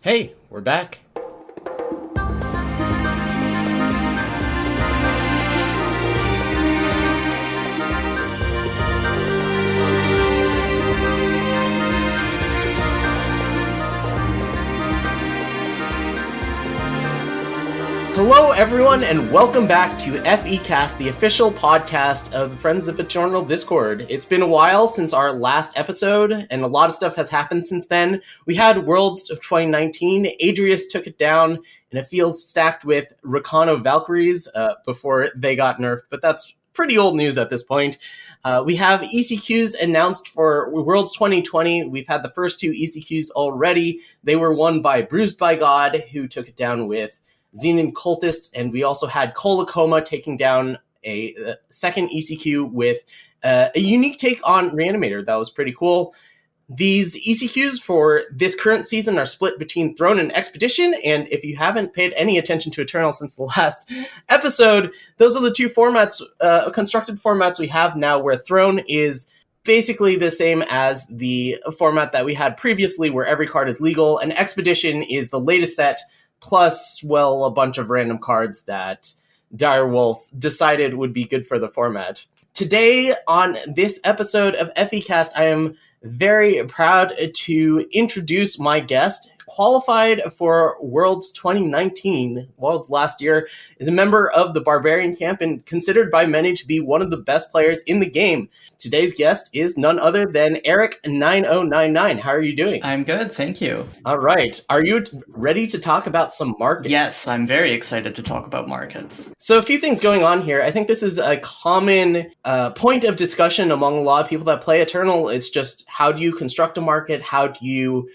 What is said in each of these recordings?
Hey, we're back. Hello, everyone, and welcome back to FECast, the official podcast of Friends of Eternal Discord. It's been a while since our last episode, and a lot of stuff has happened since then. We had Worlds of 2019. Adrius took it down in a field stacked with Rakano Valkyries before they got nerfed, but that's pretty old news at this point. We have ECQs announced for Worlds 2020. We've had the first two ECQs already. They were won by Bruised by God, who took it down with Xenon Cultists, and we also had Colacoma taking down a second ECQ with a unique take on Reanimator. That was pretty cool. These ECQs for this current season are split between Throne and Expedition, and if you haven't paid any attention to Eternal since the last episode, those are the two formats, constructed formats we have now, where Throne is basically the same as the format that we had previously, where every card is legal, and Expedition is the latest set, plus, well, a bunch of random cards that Direwolf decided would be good for the format. Today, on this episode of FECast, I am very proud to introduce my guest, qualified for Worlds 2019, Worlds last year, is a member of the Barbarian camp and considered by many to be one of the best players in the game. Today's guest is none other than Erik9099. How are you doing? I'm good, thank you. All right. Are you ready to talk about some markets? Yes, I'm very excited to talk about markets. So a few things going on here. I think this is a common point of discussion among a lot of people that play Eternal. It's just, how do you construct a market? How do you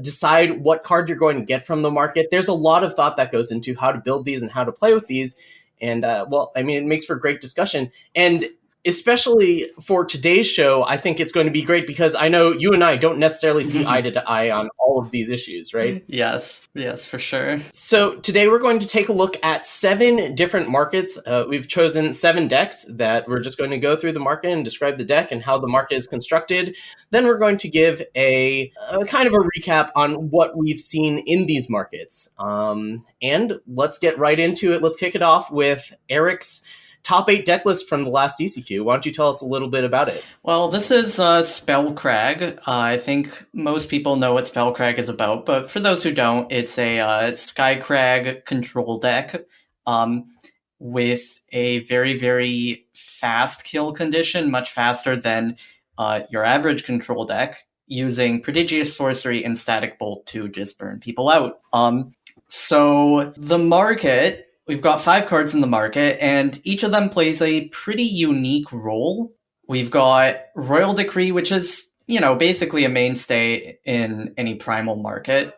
decide what card you're going to get from the market? There's a lot of thought that goes into how to build these and how to play with these. And, it makes for great discussion. And especially for today's show, I think it's going to be great because I know you and I don't necessarily see eye to eye on all of these issues, right? Yes, for sure. So today we're going to take a look at 7 different markets. We've chosen 7 decks that we're just going to go through the market and describe the deck and how the market is constructed. Then we're going to give a kind of a recap on what we've seen in these markets. And let's get right into it. Let's kick it off with Eric's top 8 deck list from the last ECQ. Why don't you tell us a little bit about it? Well, this is Spellcrag. I think most people know what Spellcrag is about, but for those who don't, it's a Skycrag control deck with a very, very fast kill condition, much faster than your average control deck, using Prodigious Sorcery and Static Bolt to just burn people out. So the market, we've got 5 cards in the market, and each of them plays a pretty unique role. We've got Royal Decree, which is, basically a mainstay in any primal market.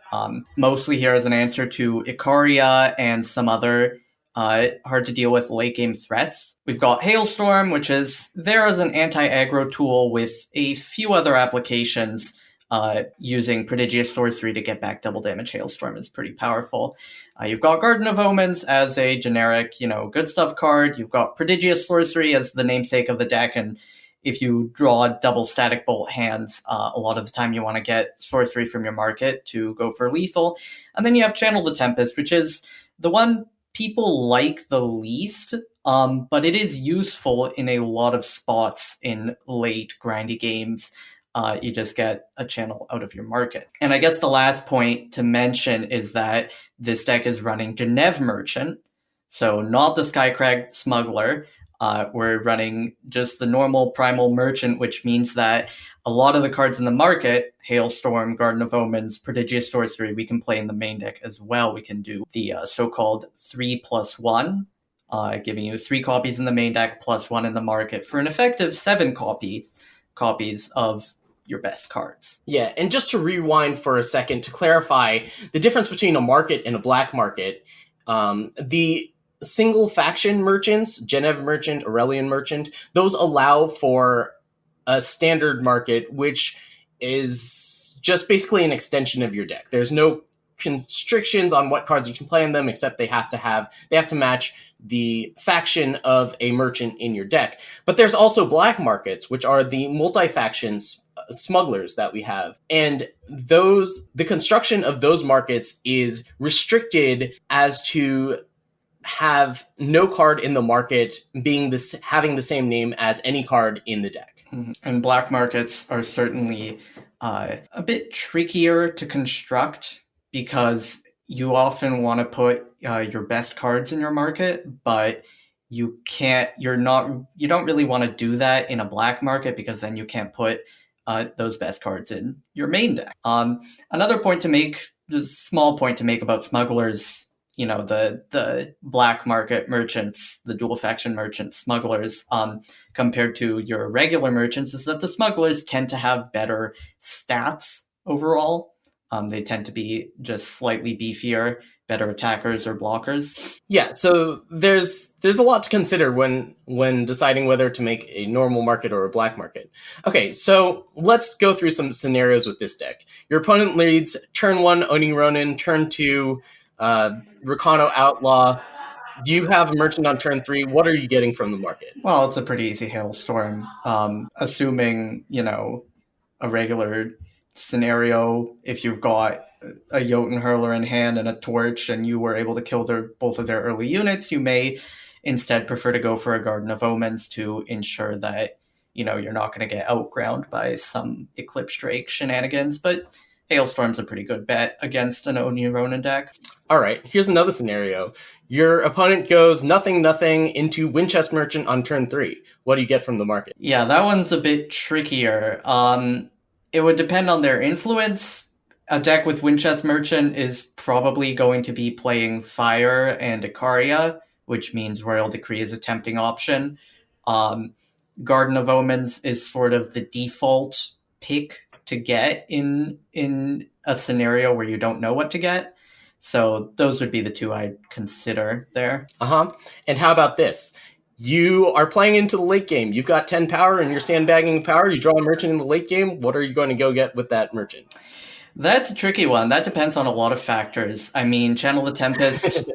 Mostly here as an answer to Icaria and some other hard to deal with late game threats. We've got Hailstorm, which is there as an anti-aggro tool with a few other applications. Using Prodigious Sorcery to get back double damage Hailstorm is pretty powerful. You've got Garden of Omens as a generic, good stuff card. You've got Prodigious Sorcery as the namesake of the deck, and if you draw double Static Bolt hands, a lot of the time you want to get Sorcery from your market to go for lethal. And then you have Channel the Tempest, which is the one people like the least, but it is useful in a lot of spots in late grindy games. You just get a channel out of your market. And I guess the last point to mention is that this deck is running Genev Merchant, so not the Skycrag Smuggler. We're running just the normal Primal Merchant, which means that a lot of the cards in the market, Hailstorm, Garden of Omens, Prodigious Sorcery, we can play in the main deck as well. We can do the so-called 3+1, giving you 3 copies in the main deck plus 1 in the market for an effective 7 copies of your best cards. Yeah, and just to rewind for a second to clarify the difference between a market and a black market, the single faction merchants, Genev Merchant, Aurelian Merchant, those allow for a standard market, which is just basically an extension of your deck. There's no constrictions on what cards you can play in them, except they have to match the faction of a merchant in your deck. But there's also black markets, which are the multi-factions smugglers that we have. And the construction of those markets is restricted as to have no card in the market having the same name as any card in the deck. And black markets are certainly a bit trickier to construct because you often want to put your best cards in your market, but you don't really want to do that in a black market because then you can't put those best cards in your main deck. Another small point to make about smugglers, the black market merchants, the dual faction merchant smugglers, compared to your regular merchants, is that the smugglers tend to have better stats overall. They tend to be just slightly beefier, better attackers or blockers. Yeah, so there's a lot to consider when deciding whether to make a normal market or a black market. Okay, so let's go through some scenarios with this deck. Your opponent leads turn 1 Oni Ronin, turn 2 Rakano Outlaw. Do you have a merchant on turn 3? What are you getting from the market? Well, it's a pretty easy Hailstorm. Assuming, a regular scenario, if you've got a Jotun Hurler in hand and a Torch and you were able to kill both of their early units, you may instead prefer to go for a Garden of Omens to ensure that, you're not going to get outground by some Eclipse Drake shenanigans, but Hailstorm's a pretty good bet against an Oni Ronin deck. All right, here's another scenario. Your opponent goes nothing into Winchester Merchant on turn 3. What do you get from the market? Yeah, that one's a bit trickier. It would depend on their influence. A deck with Winchester Merchant is probably going to be playing Fire and Ikaria, which means Royal Decree is a tempting option. Garden of Omens is sort of the default pick to get in a scenario where you don't know what to get. So those would be the two I'd consider there. And how about this? You are playing into the late game. You've got 10 power and you're sandbagging power. You draw a merchant in the late game. What are you going to go get with that merchant? That's a tricky one. That depends on a lot of factors. I mean, Channel the Tempest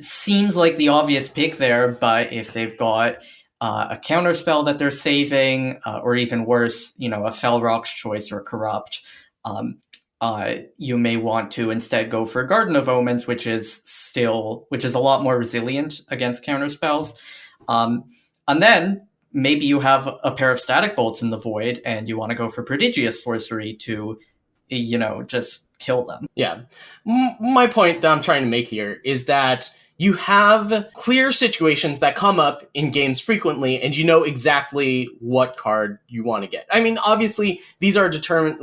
seems like the obvious pick there, but if they've got a counterspell that they're saving, or even worse, a Fell Rock's Choice or Corrupt, you may want to instead go for Garden of Omens, which is a lot more resilient against counterspells. And then maybe you have a pair of Static Bolts in the Void and you want to go for Prodigious Sorcery to, just kill them. Yeah. My point that I'm trying to make here is that you have clear situations that come up in games frequently, and you know exactly what card you want to get. I mean, obviously, these are determined,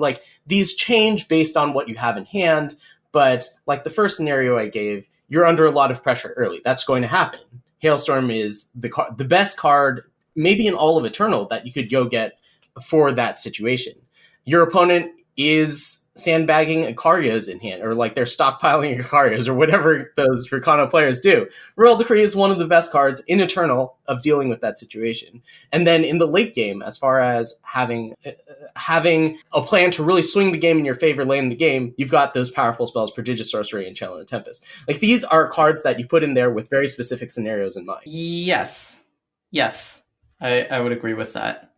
these change based on what you have in hand, but like the first scenario I gave, you're under a lot of pressure early. That's going to happen. Hailstorm is the best card, maybe in all of Eternal, that you could go get for that situation. Your opponent is sandbagging Ikarias in hand, or they're stockpiling Ikarias, or whatever those Rakano players do. Royal Decree is one of the best cards in Eternal of dealing with that situation. And then in the late game, as far as having a plan to really swing the game in your favor late in the game, you've got those powerful spells, Prodigious Sorcery and Channel the Tempest. These are cards that you put in there with very specific scenarios in mind. Yes, I would agree with that.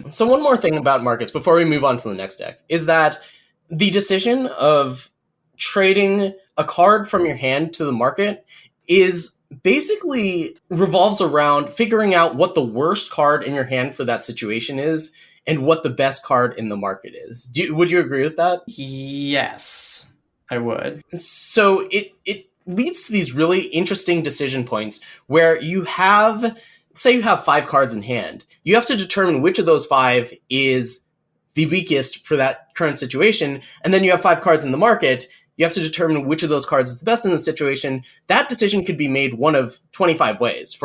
So one more thing about markets before we move on to the next deck is that the decision of trading a card from your hand to the market is basically revolves around figuring out what the worst card in your hand for that situation is and what the best card in the market is. Would you agree with that? Yes, I would. So it leads to these really interesting decision points where you have, say you have 5 cards in hand. You have to determine which of those 5 is the weakest for that current situation. And then you have 5 cards in the market. You have to determine which of those cards is the best in the situation. That decision could be made one of 25 ways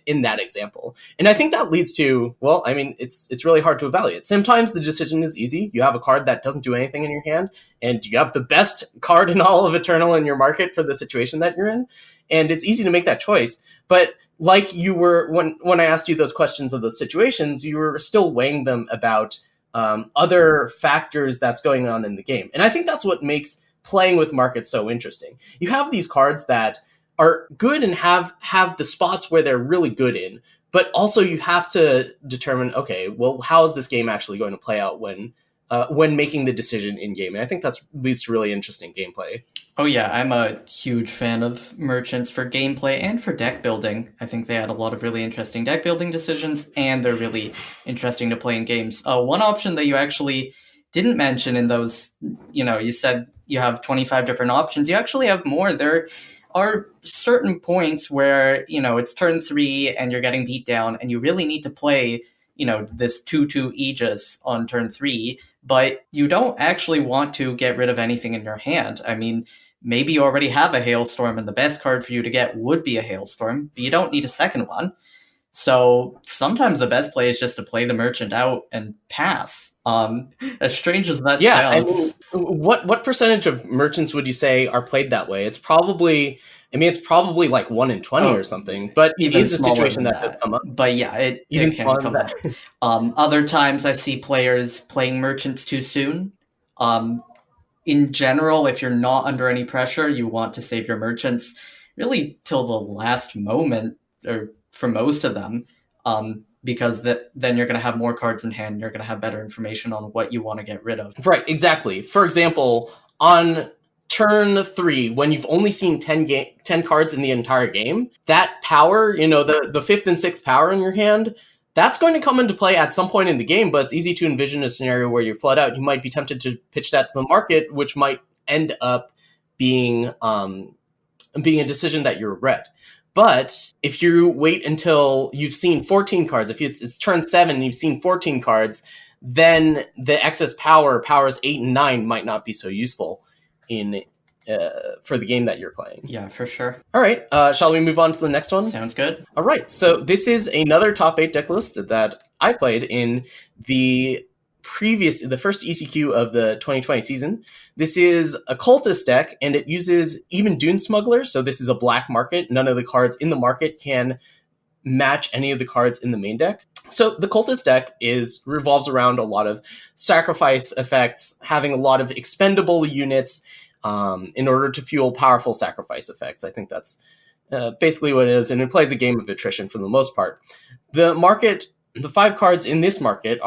in that example. And I think that leads to, it's really hard to evaluate. Sometimes the decision is easy. You have a card that doesn't do anything in your hand, and you have the best card in all of Eternal in your market for the situation that you're in. And it's easy to make that choice. But like you were, when I asked you those questions of those situations, you were still weighing them about other factors that's going on in the game. And I think that's what makes playing with markets so interesting. You have these cards that are good and have the spots where they're really good in, but also you have to determine, okay, well, how is this game actually going to play out when making the decision in game? And I think that's leads to really interesting gameplay. Oh yeah, I'm a huge fan of merchants for gameplay and for deck building. I think they add a lot of really interesting deck building decisions, and they're really interesting to play in games. One option that you actually didn't mention in those, you said you have 25 different options. You actually have more. There are certain points where, it's turn 3 and you're getting beat down and you really need to play, this 2/2 Aegis on turn 3, but you don't actually want to get rid of anything in your hand. I mean, maybe you already have a Hailstorm and the best card for you to get would be a Hailstorm, but you don't need a second one. So sometimes the best play is just to play the merchant out and pass. As strange as that sounds. I mean, what percentage of merchants would you say are played that way? It's probably like 1 in 20 or something, but it is a situation that does come up. But yeah, it can come up. Other times I see players playing merchants too soon. In general, if you're not under any pressure, you want to save your merchants really till the last moment, or for most of them, because then you're going to have more cards in hand, and you're going to have better information on what you want to get rid of. Right, exactly. For example, on turn 3, when you've only seen 10 cards in the entire game, that power, the 5th and 6th power in your hand, that's going to come into play at some point in the game, but it's easy to envision a scenario where you're flood out. You might be tempted to pitch that to the market, which might end up being a decision that you regret. But if you wait until you've seen 14 cards, if it's turn 7 and you've seen 14 cards, then the excess powers 8 and 9 might not be so useful for the game that you're playing. Yeah, for sure. All right, shall we move on to the next one? Sounds good. All right, so this is another top 8 deck list that I played in the first ECQ of the 2020 season. This is a cultist deck, and it uses even Dune Smuggler, so this is a black market. None of the cards in the market can match any of the cards in the main deck. So the cultist deck revolves around a lot of sacrifice effects, having a lot of expendable units in order to fuel powerful sacrifice effects. I think that's basically what it is, and it plays a game of attrition for the most part. The 5 cards in this market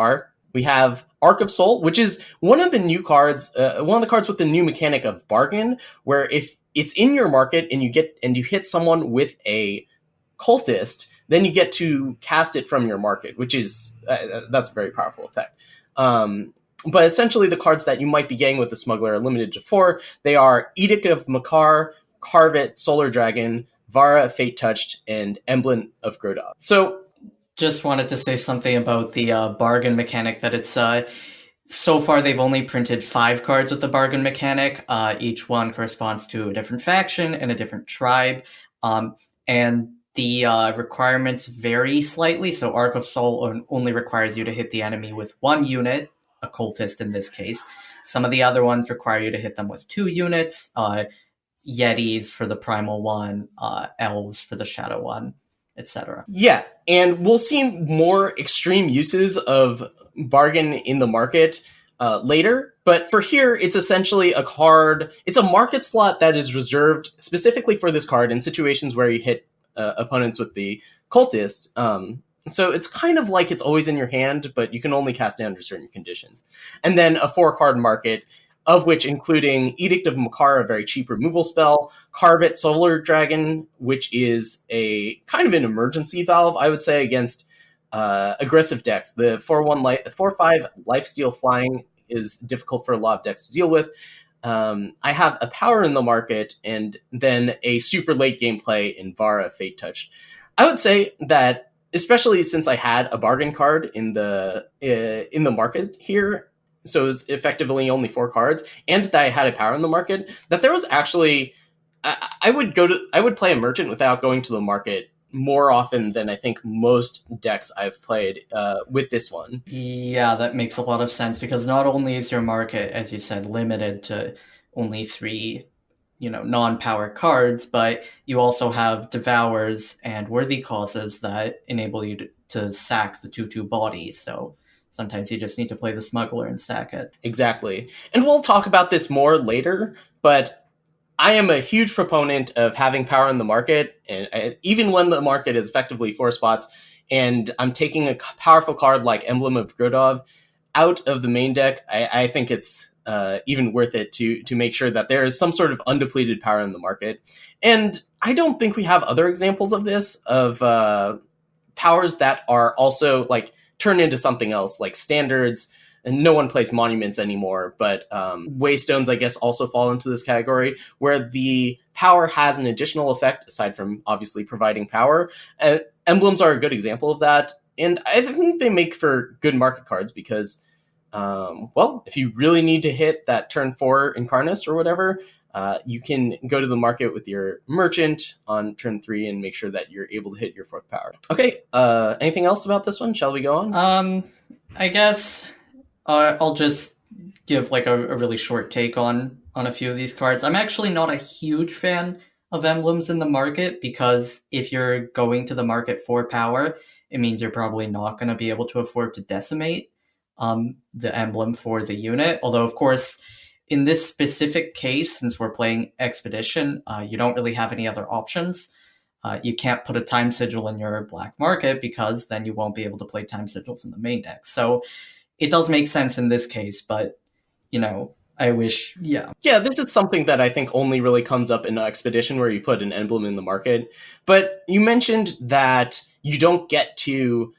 we have Arc of Soul, which is one of the new cards, one of the cards with the new mechanic of bargain, where if it's in your market and you hit someone with a cultist, then you get to cast it from your market, which is that's a very powerful effect. But essentially, the cards that you might be getting with the Smuggler are limited to 4. They are Edict of Makar, Carve It, Solar Dragon, Vara, Fate Touched, and Emblem of Grodog. So, just wanted to say something about the bargain mechanic, that it's so far they've only printed 5 cards with the bargain mechanic. Each one corresponds to a different faction and a different tribe. And the requirements vary slightly. So Arc of Soul only requires you to hit the enemy with 1 unit, a cultist in this case. Some of the other ones require you to hit them with 2 units. Yetis for the primal one, elves for the shadow one, etc. Yeah, and we'll see more extreme uses of bargain in the market later, but for here, it's essentially a card. It's a market slot that is reserved specifically for this card in situations where you hit opponents with the cultist. So it's kind of like it's always in your hand, but you can only cast it under certain conditions. And then a 4-card market, of which including Edict of Makar, a very cheap removal spell, Carve It, Solar Dragon, which is a kind of an emergency valve, I would say, against aggressive decks. The 4/5 lifesteal flying is difficult for a lot of decks to deal with. I have a power in the market, and then a super late game play in Vara, Fate Touch. I would say that, especially since I had a bargain card in the market here, so it was effectively only 4 cards, and that I had a power in the market, that there was actually I would play a merchant without going to the market more often than I think most decks I've played with this one. Yeah, that makes a lot of sense, because not only is your market, as you said, limited to only 3 non-power cards, but you also have Devours and Worthy Causes that enable you to sack the 2/2 bodies, so sometimes you just need to play the Smuggler and stack it. Exactly. And we'll talk about this more later, but I am a huge proponent of having power in the market, and even when the market is effectively 4 spots, and I'm taking a powerful card like Emblem of Grodov out of the main deck, I think it's even worth it to make sure that there is some sort of undepleted power in the market. And I don't think we have other examples of this, of powers that are also like turned into something else, like standards. And no one plays monuments anymore, but waystones, I guess, also fall into this category, where the power has an additional effect, aside from obviously providing power. Emblems are a good example of that, and I think they make for good market cards because, well, if you really need to hit that turn 4 Incarnus or whatever, you can go to the market with your merchant on turn 3 and make sure that you're able to hit your 4th power. Okay, anything else about this one? Shall we go on? I guess I'll just give like a really short take on a few of these cards. I'm actually not a huge fan of emblems in the market, because if you're going to the market for power, it means you're probably not going to be able to afford to decimate the emblem for the unit. Although, of course, in this specific case, since we're playing Expedition, you don't really have any other options. You can't put a time sigil in your black market, because then you won't be able to play time sigils in the main deck. So it does make sense in this case, but, you know, I wish, yeah. Yeah, this is something that I think only really comes up in Expedition, where you put an emblem in the market. But you mentioned that you don't get to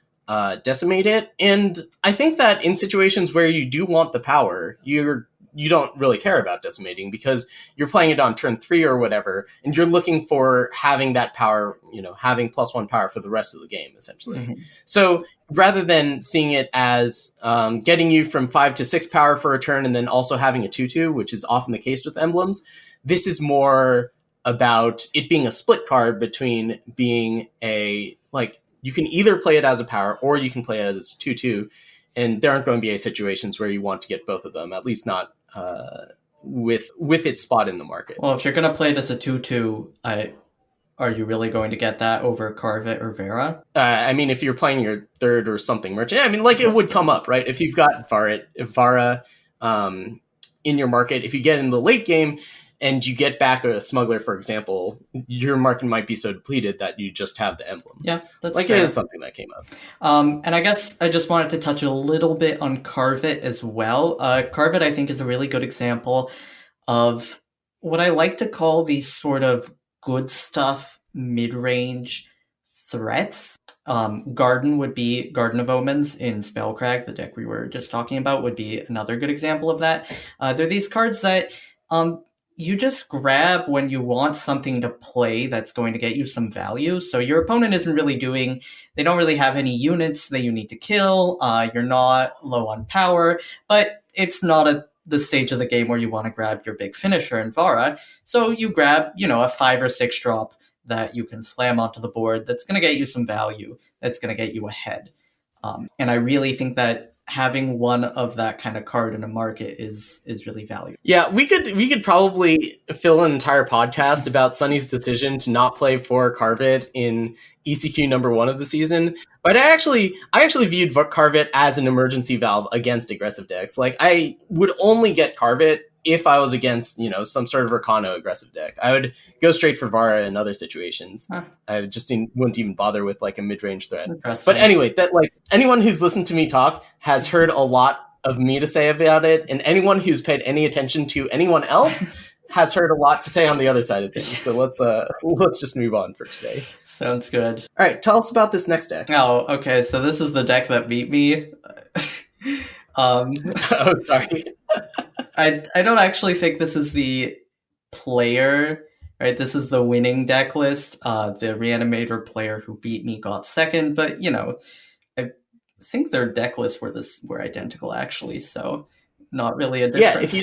decimate it, and I think that in situations where you do want the power, you don't really care about decimating, because you're playing it on turn 3 or whatever, and you're looking for having that power, having +1 power for the rest of the game, essentially. Mm-hmm. So rather than seeing it as getting you from 5 to 6 power for a turn and then also having a 2/2, which is often the case with emblems, this is more about it being a split card between being you can either play it as a power or you can play it as a 2/2, and there aren't going to be any situations where you want to get both of them, at least not with its spot in the market. Well, if you're going to play it as a 2/2, are you really going to get that over Carve It or Vera? I mean, if you're playing your 3rd or something merchant, I mean, it would come up, right? If you've got Vara in your market, if you get in the late game and you get back a smuggler, for example, your market might be so depleted that you just have the emblem. Yeah, that's fair. It is something that came up. And I guess I just wanted to touch a little bit on Carve It as well. Carve It, I think, is a really good example of what I like to call these sort of good stuff mid-range threats. Garden of Omens in Spellcrag, the deck we were just talking about, would be another good example of that. They're these cards that you just grab when you want something to play that's going to get you some value. So your opponent isn't really they don't really have any units that you need to kill. You're not low on power, but it's not the stage of the game where you want to grab your big finisher in Vara. So you grab, a 5 or 6 drop that you can slam onto the board that's going to get you some value, that's going to get you ahead. And I really think that having one of that kind of card in a market is really valuable. Yeah, we could probably fill an entire podcast about Sunny's decision to not play for Carve It in ECQ number 1 of the season. But I actually viewed Carve It as an emergency valve against aggressive decks. Like, I would only get Carve It if I was against, some sort of Rakano aggressive deck. I would go straight for Vara in other situations. Huh. I just wouldn't even bother with like a mid-range threat. But anyway, that anyone who's listened to me talk has heard a lot of me to say about it, and anyone who's paid any attention to anyone else has heard a lot to say on the other side of things. So let's just move on for today. Sounds good. All right, tell us about this next deck. Oh, okay. So this is the deck that beat me. Oh, sorry. I don't actually think this is the player, right? This is the winning deck list. The Reanimator player who beat me got second, but I think their deck lists were identical actually, so not really a difference. Yeah, if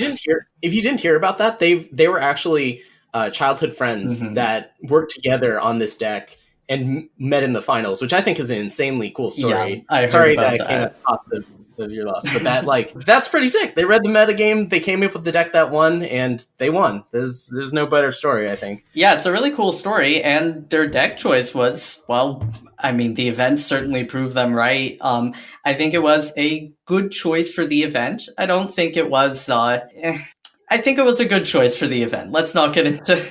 you didn't hear about that, they were actually childhood friends that worked together on this deck and met in the finals, which I think is an insanely cool story. Yeah, Sorry that came at the cost of your loss, but that's pretty sick. They read the metagame, they came up with the deck that won, and they won. There's no better story, I think. Yeah, it's a really cool story, and their deck choice was, well, I mean, the event certainly proved them right. I think it was a good choice for the event. I don't think it was I think it was a good choice for the event. Let's not get into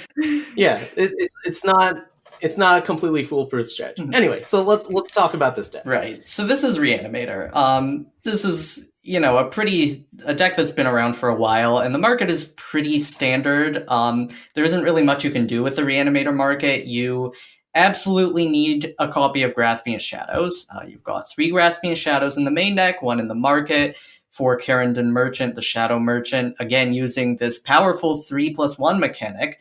Yeah, it's not it's not a completely foolproof strategy. Anyway, so let's talk about this deck. Right. So this is Reanimator. This is, a deck that's been around for a while, and the market is pretty standard. There isn't really much you can do with the Reanimator market. You absolutely need a copy of Grasping at Shadows. You've got 3 Grasping at Shadows in the main deck, 1 in the market. For Kerendon Merchant, the Shadow Merchant, again using this powerful 3+1 mechanic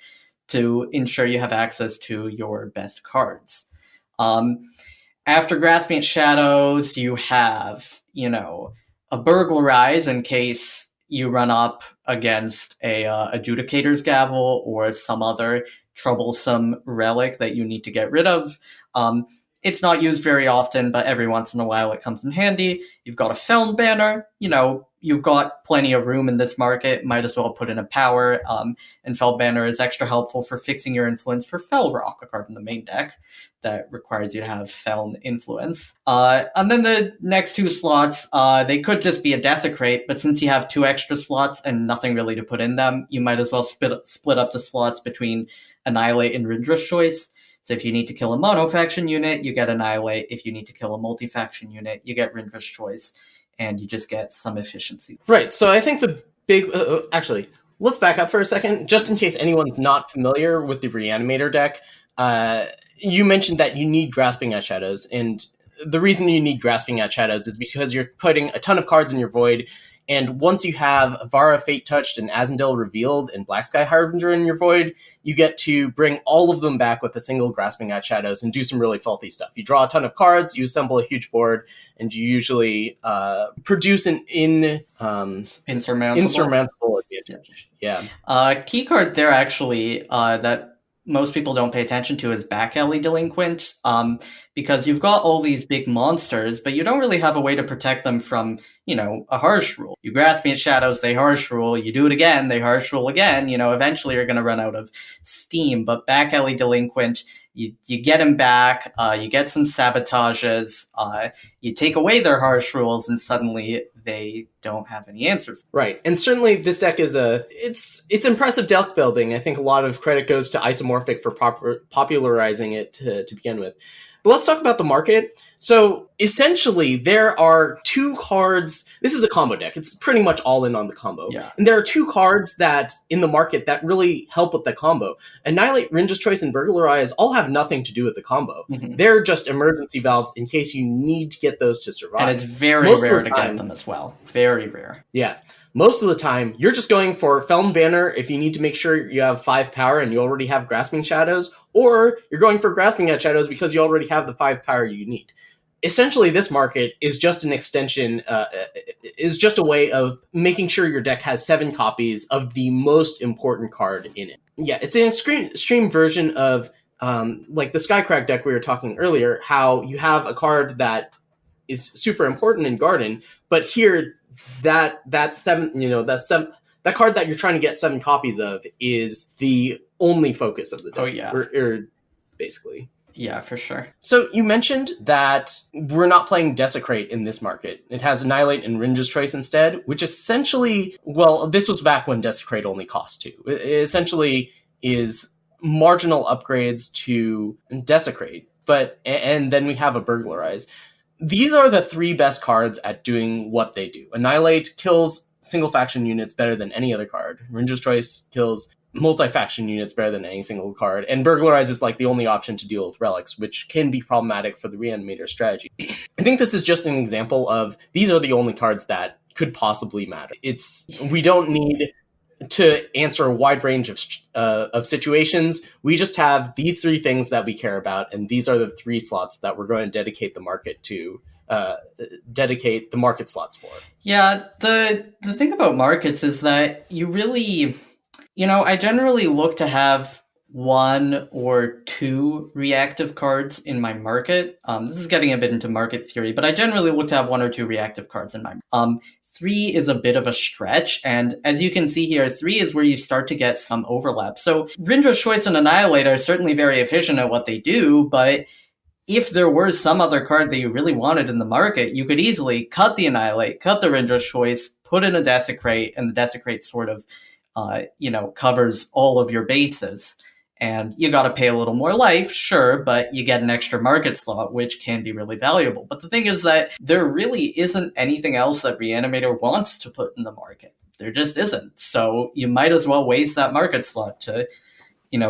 to ensure you have access to your best cards. After Grasping at Shadows, you have, a Burglarize in case you run up against a Adjudicator's Gavel or some other troublesome relic that you need to get rid of. It's not used very often, but every once in a while it comes in handy. You've got a Feln Banner. You've got plenty of room in this market. Might as well put in a power. And Feln Banner is extra helpful for fixing your influence for Fel Rock, a card in the main deck that requires you to have Feln influence. And then the next 2 slots, they could just be a Desecrate, but since you have 2 extra slots and nothing really to put in them, you might as well split up the slots between Annihilate and Rindra's Choice. So if you need to kill a mono-faction unit, you get Annihilate. If you need to kill a multi-faction unit, you get Rindra's Choice, and you just get some efficiency. Right, so I think the big... actually, let's back up for a second, just in case anyone's not familiar with the Reanimator deck. You mentioned that you need Grasping at Shadows, and the reason you need Grasping at Shadows is because you're putting a ton of cards in your Void, and once you have Vara Fate Touched and Azendel Revealed and Black Sky Harbinger in your Void, you get to bring all of them back with a single Grasping at Shadows and do some really faulty stuff. You draw a ton of cards, you assemble a huge board, and you usually produce an insurmountable advantage. Yeah. Key card there, actually, that most people don't pay attention to is Back Alley Delinquent, because you've got all these big monsters, but you don't really have a way to protect them from, a Harsh Rule. You Grasping at Shadows, they Harsh Rule. You do it again, they Harsh Rule again. Eventually you're going to run out of steam. But Back Alley Delinquent, you get them back, you get some sabotages, you take away their Harsh Rules, and suddenly they don't have any answers. Right, and certainly this deck is it's impressive deck building. I think a lot of credit goes to Isomorphic for popularizing it to begin with. But let's talk about the market. So essentially, there are 2 cards. This is a combo deck. It's pretty much all in on the combo. Yeah. And there are 2 cards that in the market that really help with the combo. Annihilate, Rindra's Choice, and Burglarize all have nothing to do with the combo. Mm-hmm. They're just emergency valves in case you need to get those to survive. And it's very rare to get them as well. Very rare. Yeah. Most of the time, you're just going for Feln Banner if you need to make sure you have 5 power and you already have Grasping Shadows, or you're going for Grasping at Shadows because you already have the 5 power you need. Essentially, this market is just an extension, is just a way of making sure your deck has 7 copies of the most important card in it. Yeah, it's an extreme version of like the Skycrack deck we were talking earlier, how you have a card that is super important in Garden, but here that card that you're trying to get 7 copies of is the only focus of the deck. Oh yeah, or basically. Yeah, for sure. So you mentioned that we're not playing Desecrate in this market. It has Annihilate and Rindra's Choice instead, which essentially, well, this was back when Desecrate only cost 2. It essentially is marginal upgrades to Desecrate, and then we have a Burglarize. These are the 3 best cards at doing what they do. Annihilate kills single faction units better than any other card. Rindra's Choice kills multi-faction units better than any single card. And Burglarize is like the only option to deal with relics, which can be problematic for the Reanimator strategy. I think this is just an example of these are the only cards that could possibly matter. We don't need to answer a wide range of situations. We just have these 3 things that we care about, and these are the 3 slots that we're going to dedicate the market slots for. Yeah, the thing about markets is that you really, I generally look to have 1 or 2 reactive cards in my market. This is getting a bit into market theory, but I generally look to have 1 or 2 reactive cards in my 3 is a bit of a stretch, and as you can see here, 3 is where you start to get some overlap. So Rindra's Choice and Annihilate are certainly very efficient at what they do, but if there were some other card that you really wanted in the market, you could easily cut the Annihilate, cut the Rindra's Choice, put in a Desecrate, and the Desecrate sort of, covers all of your bases. And you got to pay a little more life, sure, but you get an extra market slot, which can be really valuable. But the thing is that there really isn't anything else that Reanimator wants to put in the market. There just isn't. So you might as well waste that market slot to,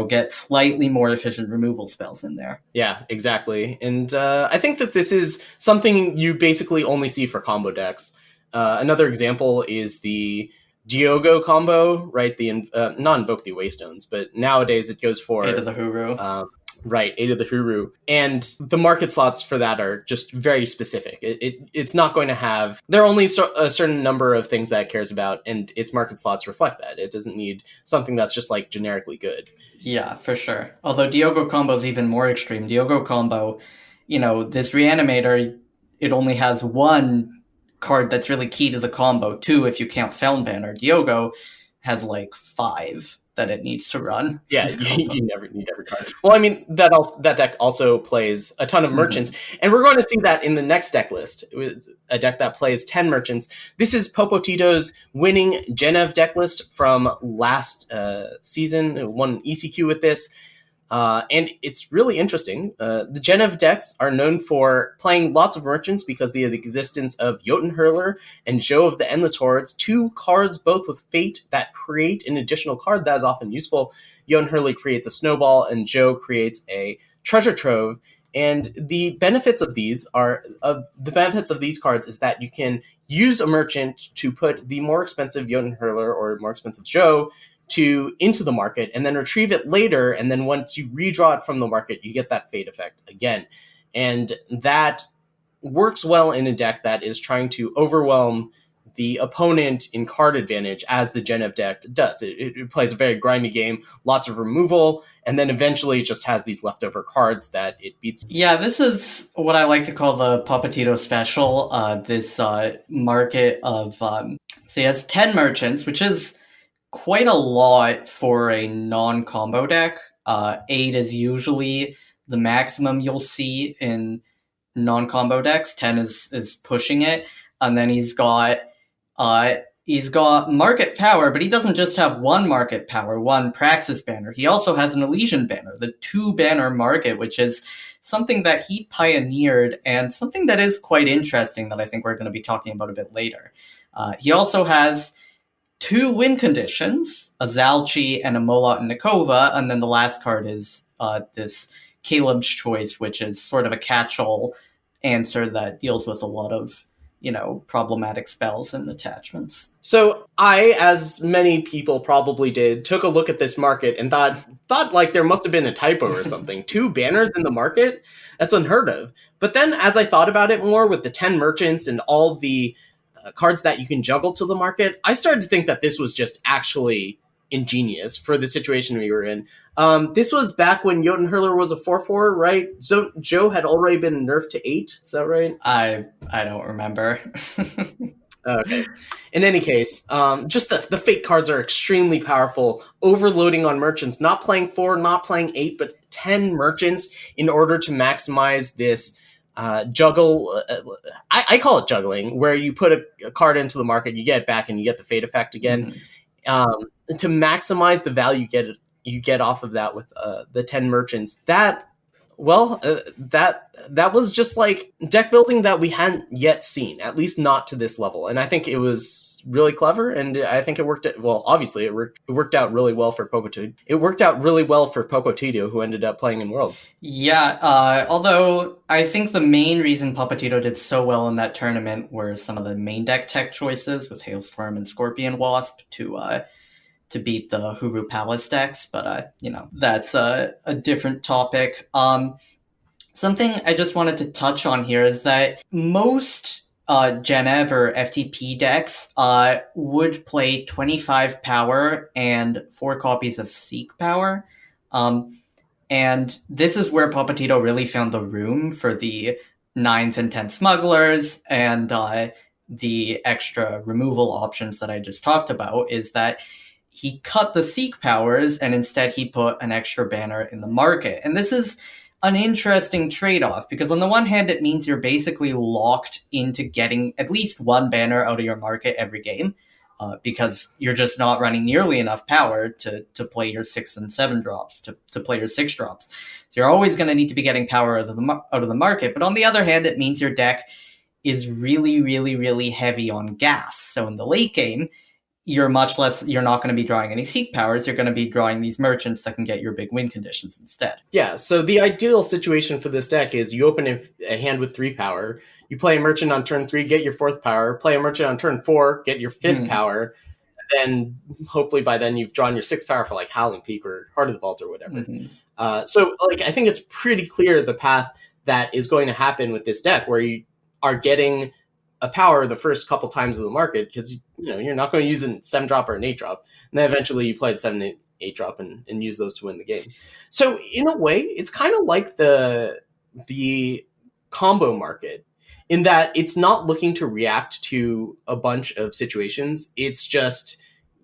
get slightly more efficient removal spells in there. Yeah, exactly. And I think that this is something you basically only see for combo decks. Another example is the Diogo combo, right? The not Invoke the Waystones, but nowadays it goes for 8 of the Huru. Right, 8 of the Huru. And the market slots for that are just very specific. It's not going to have... There are only a certain number of things that it cares about, and its market slots reflect that. It doesn't need something that's just, like, generically good. Yeah, for sure. Although Diogo combo is even more extreme. Diogo combo, this Reanimator, it only has one card that's really key to the combo, 2 if you count Feln Banner. Diogo has like 5 that it needs to run. Yeah, you never need every card. Well, I mean, that deck also plays a ton of merchants, and we're going to see that in the next deck list. A deck that plays 10 merchants. This is Popotito's winning Genev deck list from last season. It won ECQ with this. And it's really interesting. The Genev decks are known for playing lots of merchants because of the existence of Jotun Hurler and Joe of the Endless Hordes, 2 cards both with fate that create an additional card that is often useful. Jotun Hurler creates a snowball and Joe creates a treasure trove. And the benefits of these cards is that you can use a merchant to put the more expensive Jotun Hurler or more expensive Joe into the market and then retrieve it later, and then once you redraw it from the market, you get that fate effect again. And that works well in a deck that is trying to overwhelm the opponent in card advantage, as the Genev deck does. It plays a very grindy game, lots of removal, and then eventually it just has these leftover cards that it beats. Yeah, this is what I like to call the Popotito special. This market of... so he has 10 merchants, which is quite a lot for a non-combo deck. 8 is usually the maximum you'll see in non-combo decks. 10 is pushing it. And then he's got market power, but he doesn't just have one market power, one Praxis banner. He also has an Elysian banner, the 2-banner market, which is something that he pioneered and something that is quite interesting that I think we're going to be talking about a bit later. He also has 2 win conditions, a Zalchi and a Molot and Nikova, and then the last card is this Caleb's Choice, which is sort of a catch-all answer that deals with a lot of, problematic spells and attachments. So I, as many people probably did, took a look at this market and thought like there must have been a typo or something. 2 banners in the market? That's unheard of. But then as I thought about it more with the 10 merchants and all the cards that you can juggle to the market, I started to think that this was just actually ingenious for the situation we were in. This was back when Jotun Hurler was a 4/4, right? So Joe had already been nerfed to 8, is that right? I don't remember. Okay. In any case, just the fate cards are extremely powerful, overloading on merchants, not playing 4, not playing 8, but 10 merchants in order to maximize this juggle. I call it juggling, where you put a card into the market, you get it back, and you get the fate effect again. To maximize the value you get off of that with the 10 merchants. That was just like deck building that we hadn't yet seen, at least not to this level. And I think it was really clever, and I think it worked. Obviously, it worked out really well for Popotito. It worked out really well for Popotito, who ended up playing in Worlds. Yeah, although I think the main reason Popotito did so well in that tournament were some of the main deck tech choices with Hailstorm and Scorpion Wasp to beat the Huru Palace decks, but that's a different topic. Something I just wanted to touch on here is that most Genev or FTP decks would play 25 power and 4 copies of Seek power. And this is where Popotito really found the room for the 9th and 10th smugglers and the extra removal options that I just talked about, is that he cut the Seek powers and instead he put an extra banner in the market. And this is an interesting trade-off, because on the one hand, it means you're basically locked into getting at least one banner out of your market every game. because you're just not running nearly enough power to play your 6 and 7 drops, to play your 6 drops. So you're always going to need to be getting power out of the market. But on the other hand, it means your deck is really, really, really heavy on gas. So in the late game, you're not going to be drawing any seek powers. You're going to be drawing these merchants that can get your big win conditions instead. Yeah, so the ideal situation for this deck is you open a hand with 3 power, you play a merchant on turn 3, get your 4th power, play a merchant on turn 4, get your 5th power, and then hopefully by then you've drawn your 6th power for like Howling Peak or Heart of the Vault or whatever. So like I think it's pretty clear the path that is going to happen with this deck, where you are getting a power the first couple times of the market, because you're not going to use a 7 drop or an 8 drop, and then eventually you play the 7 8 drop and use those to win the game. So in a way, it's kind of like the combo market, in that it's not looking to react to a bunch of situations. It's just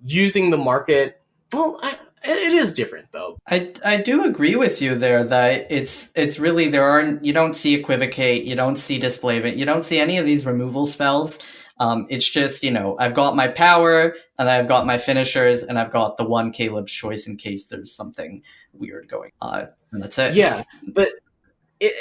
using the market. Well, it is different though. I do agree with you there that it's really, you don't see Equivocate, you don't see Displacement, you don't see any of these removal spells. It's just, I've got my power and I've got my finishers and I've got the one Caleb's Choice in case there's something weird going on. And that's it. Yeah, but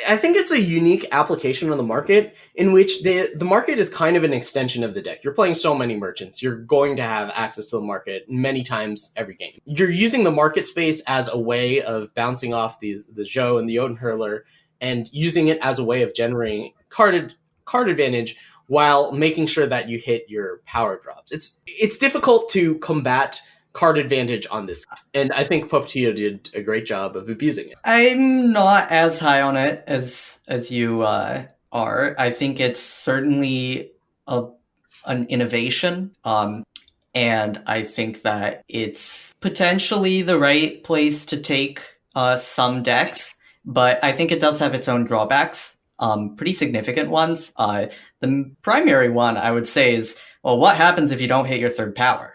I think it's a unique application of the market, in which the market is kind of an extension of the deck. You're playing so many merchants. You're going to have access to the market many times every game. You're using the market space as a way of bouncing off the Zhou and the Odin Hurler, and using it as a way of generating card advantage while making sure that you hit your power drops. It's difficult to combat card advantage on this, and I think Puppeteer did a great job of abusing it. I'm not as high on it as you are. I think it's certainly an innovation, and I think that it's potentially the right place to take some decks, but I think it does have its own drawbacks, pretty significant ones. The primary one I would say is, well, what happens if you don't hit your 3rd power?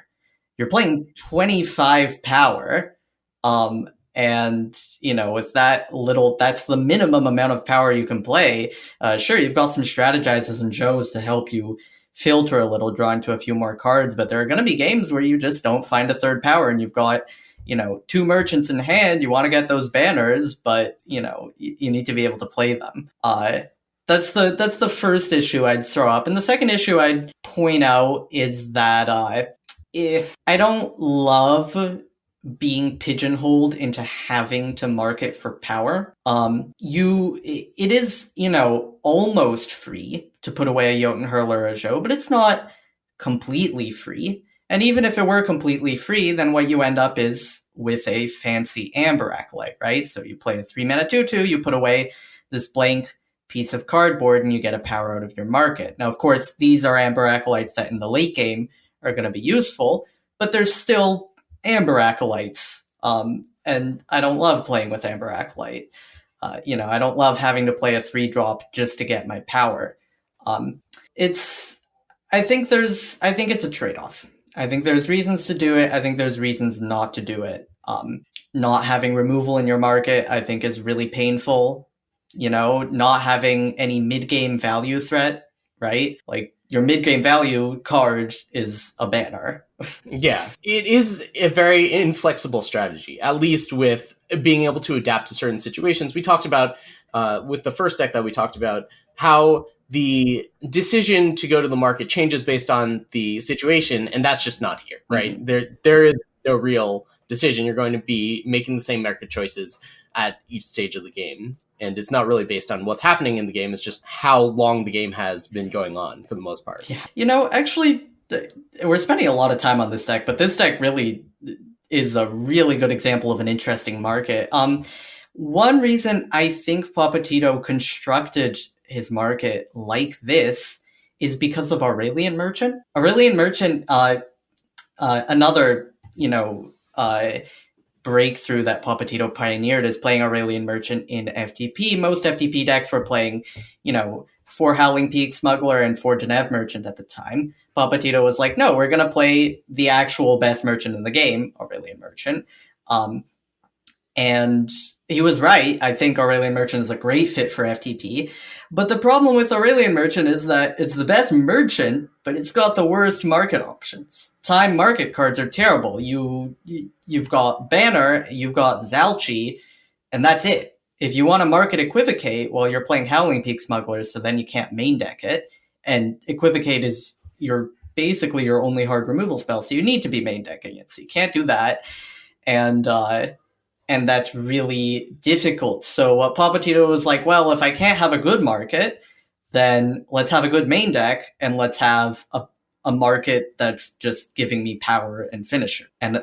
You're playing 25 power, and with that little, that's the minimum amount of power you can play. Sure, you've got some strategizers and Joes to help you filter a little, draw into a few more cards, but there are going to be games where you just don't find a 3rd power, and you've got 2 merchants in hand. You want to get those banners, but you need to be able to play them. That's the first issue I'd throw up, and the second issue I'd point out is that if I don't love being pigeonholed into having to market for power, it is, almost free to put away a Jotun Hurler or a Zhou, but it's not completely free. And even if it were completely free, then what you end up is with a fancy Amber Acolyte, right? So you play a 3-mana 2/2, you put away this blank piece of cardboard, and you get a power out of your market. Now, of course, these are Amber Acolytes that in the late game are going to be useful, but there's still Amber Acolytes, and I don't love playing with Amber Acolyte. I don't love having to play a 3-drop just to get my power. I think it's a trade-off. I think there's reasons to do it. I think there's reasons not to do it. Not having removal in your market, I think, is really painful. Not having any mid-game value threat, right? Like, your mid-game value card is a banner. Yeah, it is a very inflexible strategy, at least with being able to adapt to certain situations. We talked about, with the first deck that we talked about, how the decision to go to the market changes based on the situation, and that's just not here, right? Mm-hmm. There is no real decision. You're going to be making the same market choices at each stage of the game. And it's not really based on what's happening in the game. It's just how long the game has been going on for the most part. Yeah. Actually, we're spending a lot of time on this deck, but this deck really is a really good example of an interesting market. One reason I think Papatito constructed his market like this is because of Aurelian Merchant. Aurelian Merchant, another, breakthrough that Papatito pioneered is playing Aurelian Merchant in FTP. Most FTP decks were playing, 4 Howling Peak Smuggler and 4 Genev Merchant at the time. Papatito was like, no, we're going to play the actual best merchant in the game, Aurelian Merchant. And He was right. I think Aurelian Merchant is a great fit for FTP. But the problem with Aurelian Merchant is that it's the best merchant, but it's got the worst market options. Time market cards are terrible. You've got Banner, you've got Zalchi, and that's it. If you want to market Equivocate, well, you're playing Howling Peak Smugglers, so then you can't main deck it. And Equivocate is basically your only hard removal spell, so you need to be main decking it. So you can't do that. And that's really difficult. So what Papatito was like, well, if I can't have a good market, then let's have a good main deck and let's have a market that's just giving me power and finisher. And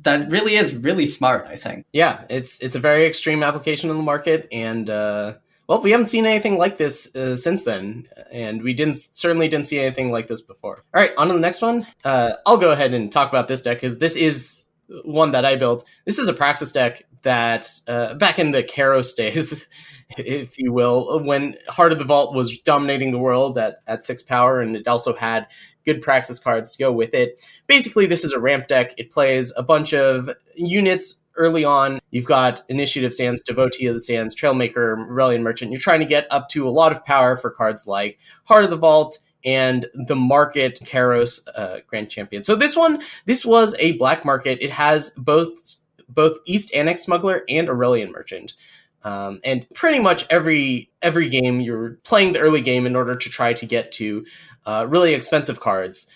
that really is really smart, I think. Yeah, it's a very extreme application in the market, and well, we haven't seen anything like this since then, and we certainly didn't see anything like this before. All right, on to the next one. I'll go ahead and talk about this deck because this is one that I built. This is a Praxis deck that back in the Karos days, if you will, when Heart of the Vault was dominating the world at 6 power, and it also had good Praxis cards to go with it. Basically, this is a ramp deck. It plays a bunch of units early on. You've got Initiative Sands, Devotee of the Sands, Trailmaker, Aurelian Merchant. You're trying to get up to a lot of power for cards like Heart of the Vault and the Market Karos Grand Champion. So this was a black market. It has both East Annex Smuggler and Aurelian Merchant. And pretty much every game, you're playing the early game in order to try to get to really expensive cards,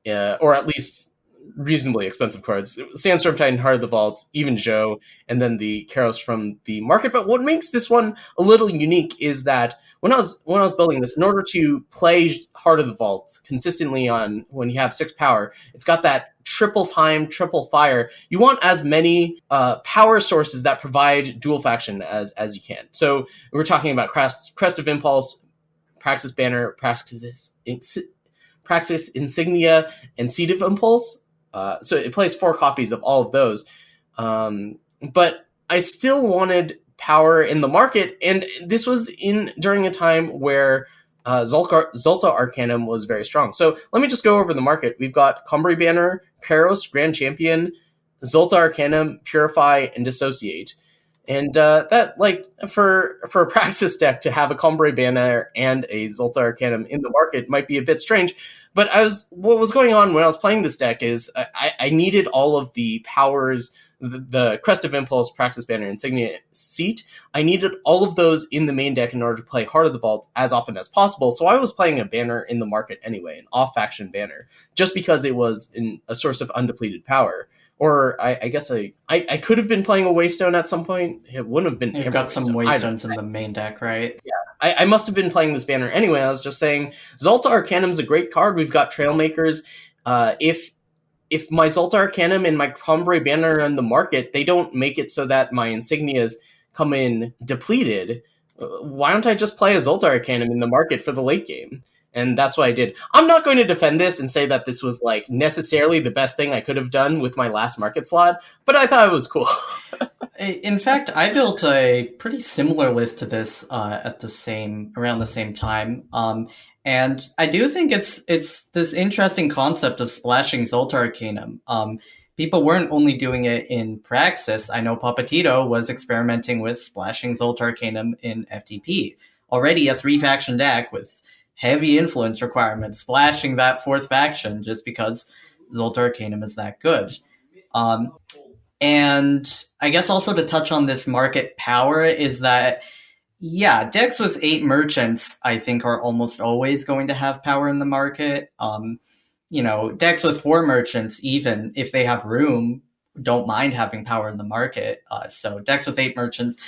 or at least reasonably expensive cards. Sandstorm Titan, Heart of the Vault, even Joe, and then the Karos from the market. But what makes this one a little unique is that when I was building this, in order to play Heart of the Vault consistently on when you have 6 power, it's got that triple time, triple fire. You want as many power sources that provide dual faction as you can. So we're talking about Crest of Impulse, Praxis Banner, Praxis Insignia, and Seed of Impulse. So it plays 4 copies of all of those. But I still wanted power in the market, and this was during a time where Zolta Arcanum was very strong. So let me just go over the market. We've got Combray Banner, Karos, Grand Champion, Zolta Arcanum, Purify, and Dissociate. And that, like, for a Praxis deck to have a Combray Banner and a Zolta Arcanum in the market might be a bit strange. But what was going on when I was playing this deck is I needed all of the powers, the Crest of Impulse, Praxis Banner, Insignia, Seat. I needed all of those in the main deck in order to play Heart of the Vault as often as possible. So I was playing a banner in the market anyway, an off-faction banner, just because it was a source of undepleted power. Or I guess I could have been playing a Waystone at some point. It wouldn't have been. You've got some Waystones in the main deck, right? Yeah, I must have been playing this banner anyway. I was just saying, Zolta Arcanum's a great card. We've got Trailmakers. If my Zolta Arcanum and my Combray Banner are in the market, they don't make it so that my Insignias come in depleted. Why don't I just play a Zolta Arcanum in the market for the late game? And that's what I did. I'm not going to defend this and say that this was like necessarily the best thing I could have done with my last market slot, but I thought it was cool. In fact, I built a pretty similar list to this around the same time. And I do think it's this interesting concept of splashing Zolta Arcanum. People weren't only doing it in Praxis. I know Papatito was experimenting with splashing Zolta Arcanum in FTP. Already a 3-faction deck with heavy influence requirements, splashing that 4th faction just because Zolta Arcanum is that good. And I guess also to touch on this market power is that, yeah, decks with 8 merchants, I think, are almost always going to have power in the market. Decks with 4 merchants, even if they have room, don't mind having power in the market. So decks with 8 merchants,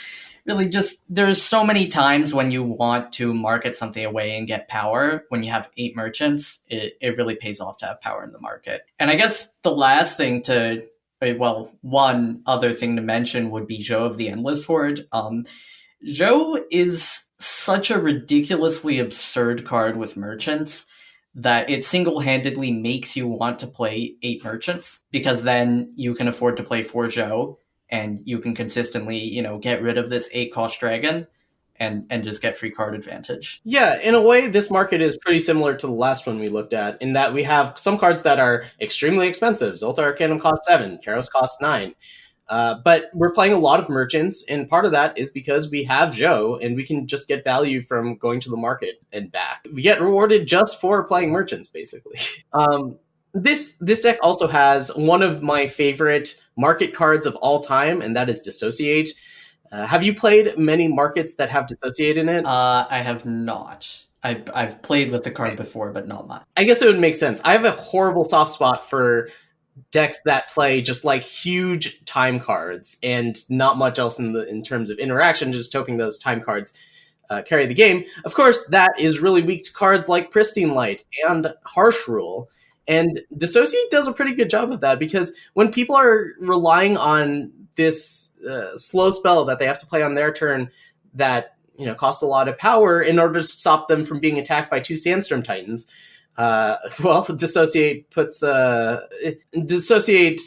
really just, there's so many times when you want to market something away and get power. When you have 8 merchants, it really pays off to have power in the market. And I guess the last thing one other thing to mention would be Joe of the Endless Horde. Joe is such a ridiculously absurd card with merchants that it single-handedly makes you want to play 8 merchants, because then you can afford to play 4 Joe, and you can consistently, get rid of this 8-cost dragon and just get free card advantage. Yeah, in a way, this market is pretty similar to the last one we looked at, in that we have some cards that are extremely expensive. Zolta Arcanum costs 7, Karos costs 9. But we're playing a lot of merchants, and part of that is because we have Joe, and we can just get value from going to the market and back. We get rewarded just for playing merchants, basically. This deck also has one of my favorite market cards of all time, and that is Dissociate. Have you played many markets that have Dissociate in it? I have not. I've played with the card before, but not much. I guess it would make sense. I have a horrible soft spot for decks that play just like huge time cards and not much else in terms of interaction, just hoping those time cards carry the game. Of course, that is really weak to cards like Pristine Light and Harsh Rule. And Dissociate does a pretty good job of that, because when people are relying on this slow spell that they have to play on their turn that costs a lot of power in order to stop them from being attacked by 2 Sandstorm Titans, Dissociate puts Dissociate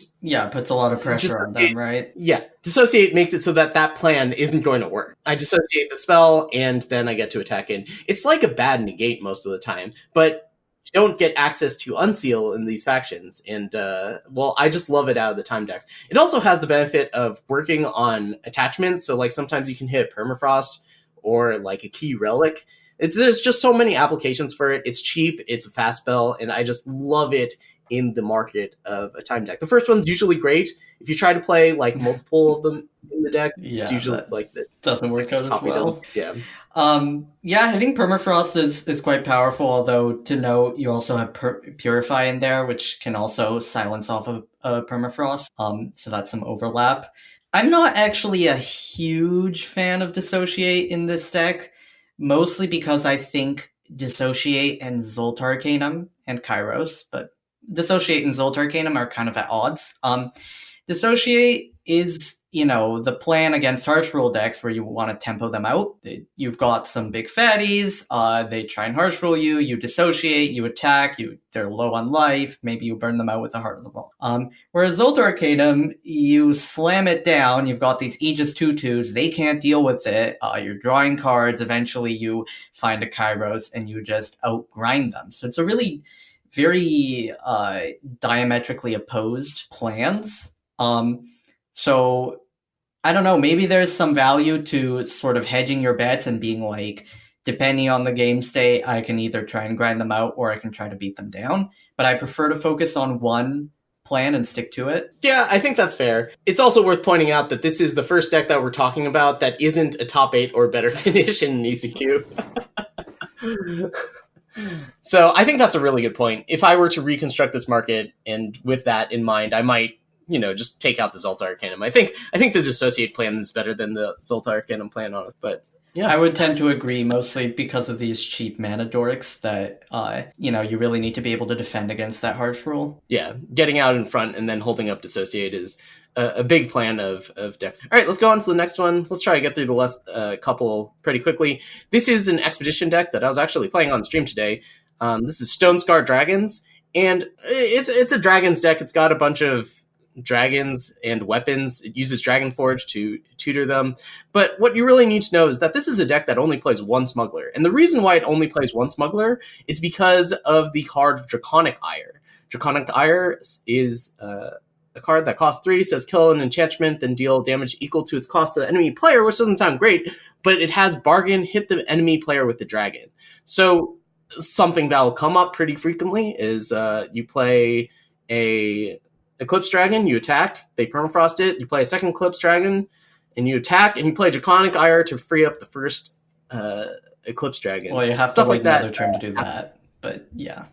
puts a lot of pressure on them, right? Yeah, Dissociate makes it so that plan isn't going to work. I dissociate the spell, and then I get to attack in. It's like a bad negate most of the time, but you don't get access to Unseal in these factions, and I just love it out of the time decks. It also has the benefit of working on attachments, so like sometimes you can hit Permafrost or like a key relic. There's just so many applications for it. It's cheap, it's a fast spell, and I just love it in the market of a time deck. The first one's usually great. If you try to play like multiple of them in the deck, it's usually like that doesn't work out as well. Hitting Permafrost is quite powerful, although to note, you also have Purify in there, which can also silence off of Permafrost, so that's some overlap. I'm not actually a huge fan of Dissociate in this deck, mostly because I think Dissociate and Zoltar Arcanum and Kairos, but Dissociate and Zoltar Arcanum are kind of at odds. Dissociate is, the plan against Harsh Rule decks where you want to tempo them out. You've got some big fatties, they try and Harsh Rule you, you dissociate, you attack, they're low on life, maybe you burn them out with the Heart of the Vault. Whereas Zoltar Arcanum, you slam it down, you've got these Aegis 2/2s, they can't deal with it, you're drawing cards, eventually you find a Kairos and you just outgrind them. So it's a really very diametrically opposed plans. So I don't know, maybe there's some value to sort of hedging your bets and being like, depending on the game state, I can either try and grind them out or I can try to beat them down. But I prefer to focus on one plan and stick to it. Yeah, I think that's fair. It's also worth pointing out that this is the first deck that we're talking about that isn't a top 8 or better finish in ECQ. So I think that's a really good point. If I were to reconstruct this market, and with that in mind, I might just take out the Zoltar Arcanum. I think the Dissociate plan is better than the Zoltar Arcanum plan, honestly. But yeah, I would tend to agree, mostly because of these cheap mana dorks that you really need to be able to defend against that Harsh Rule. Yeah, getting out in front and then holding up Dissociate is a big plan of decks. All right, let's go on to the next one. Let's try to get through the last couple pretty quickly. This is an Expedition deck that I was actually playing on stream today. This is Stone Scar Dragons, and it's a Dragons deck. It's got a bunch of dragons and weapons. It uses Dragon Forge to tutor them. But what you really need to know is that this is a deck that only plays one Smuggler. And the reason why it only plays one Smuggler is because of the card Draconic Ire. Draconic Ire is a card that costs 3, says kill an enchantment, then deal damage equal to its cost to the enemy player, which doesn't sound great, but it has bargain, hit the enemy player with the dragon. So something that'll come up pretty frequently is you play a Eclipse Dragon, you attack, they permafrost it, you play a second Eclipse Dragon, and you attack, and you play Draconic Ire to free up the first Eclipse Dragon. Well, you have Stuff to wait like that. Another turn to do that, but yeah.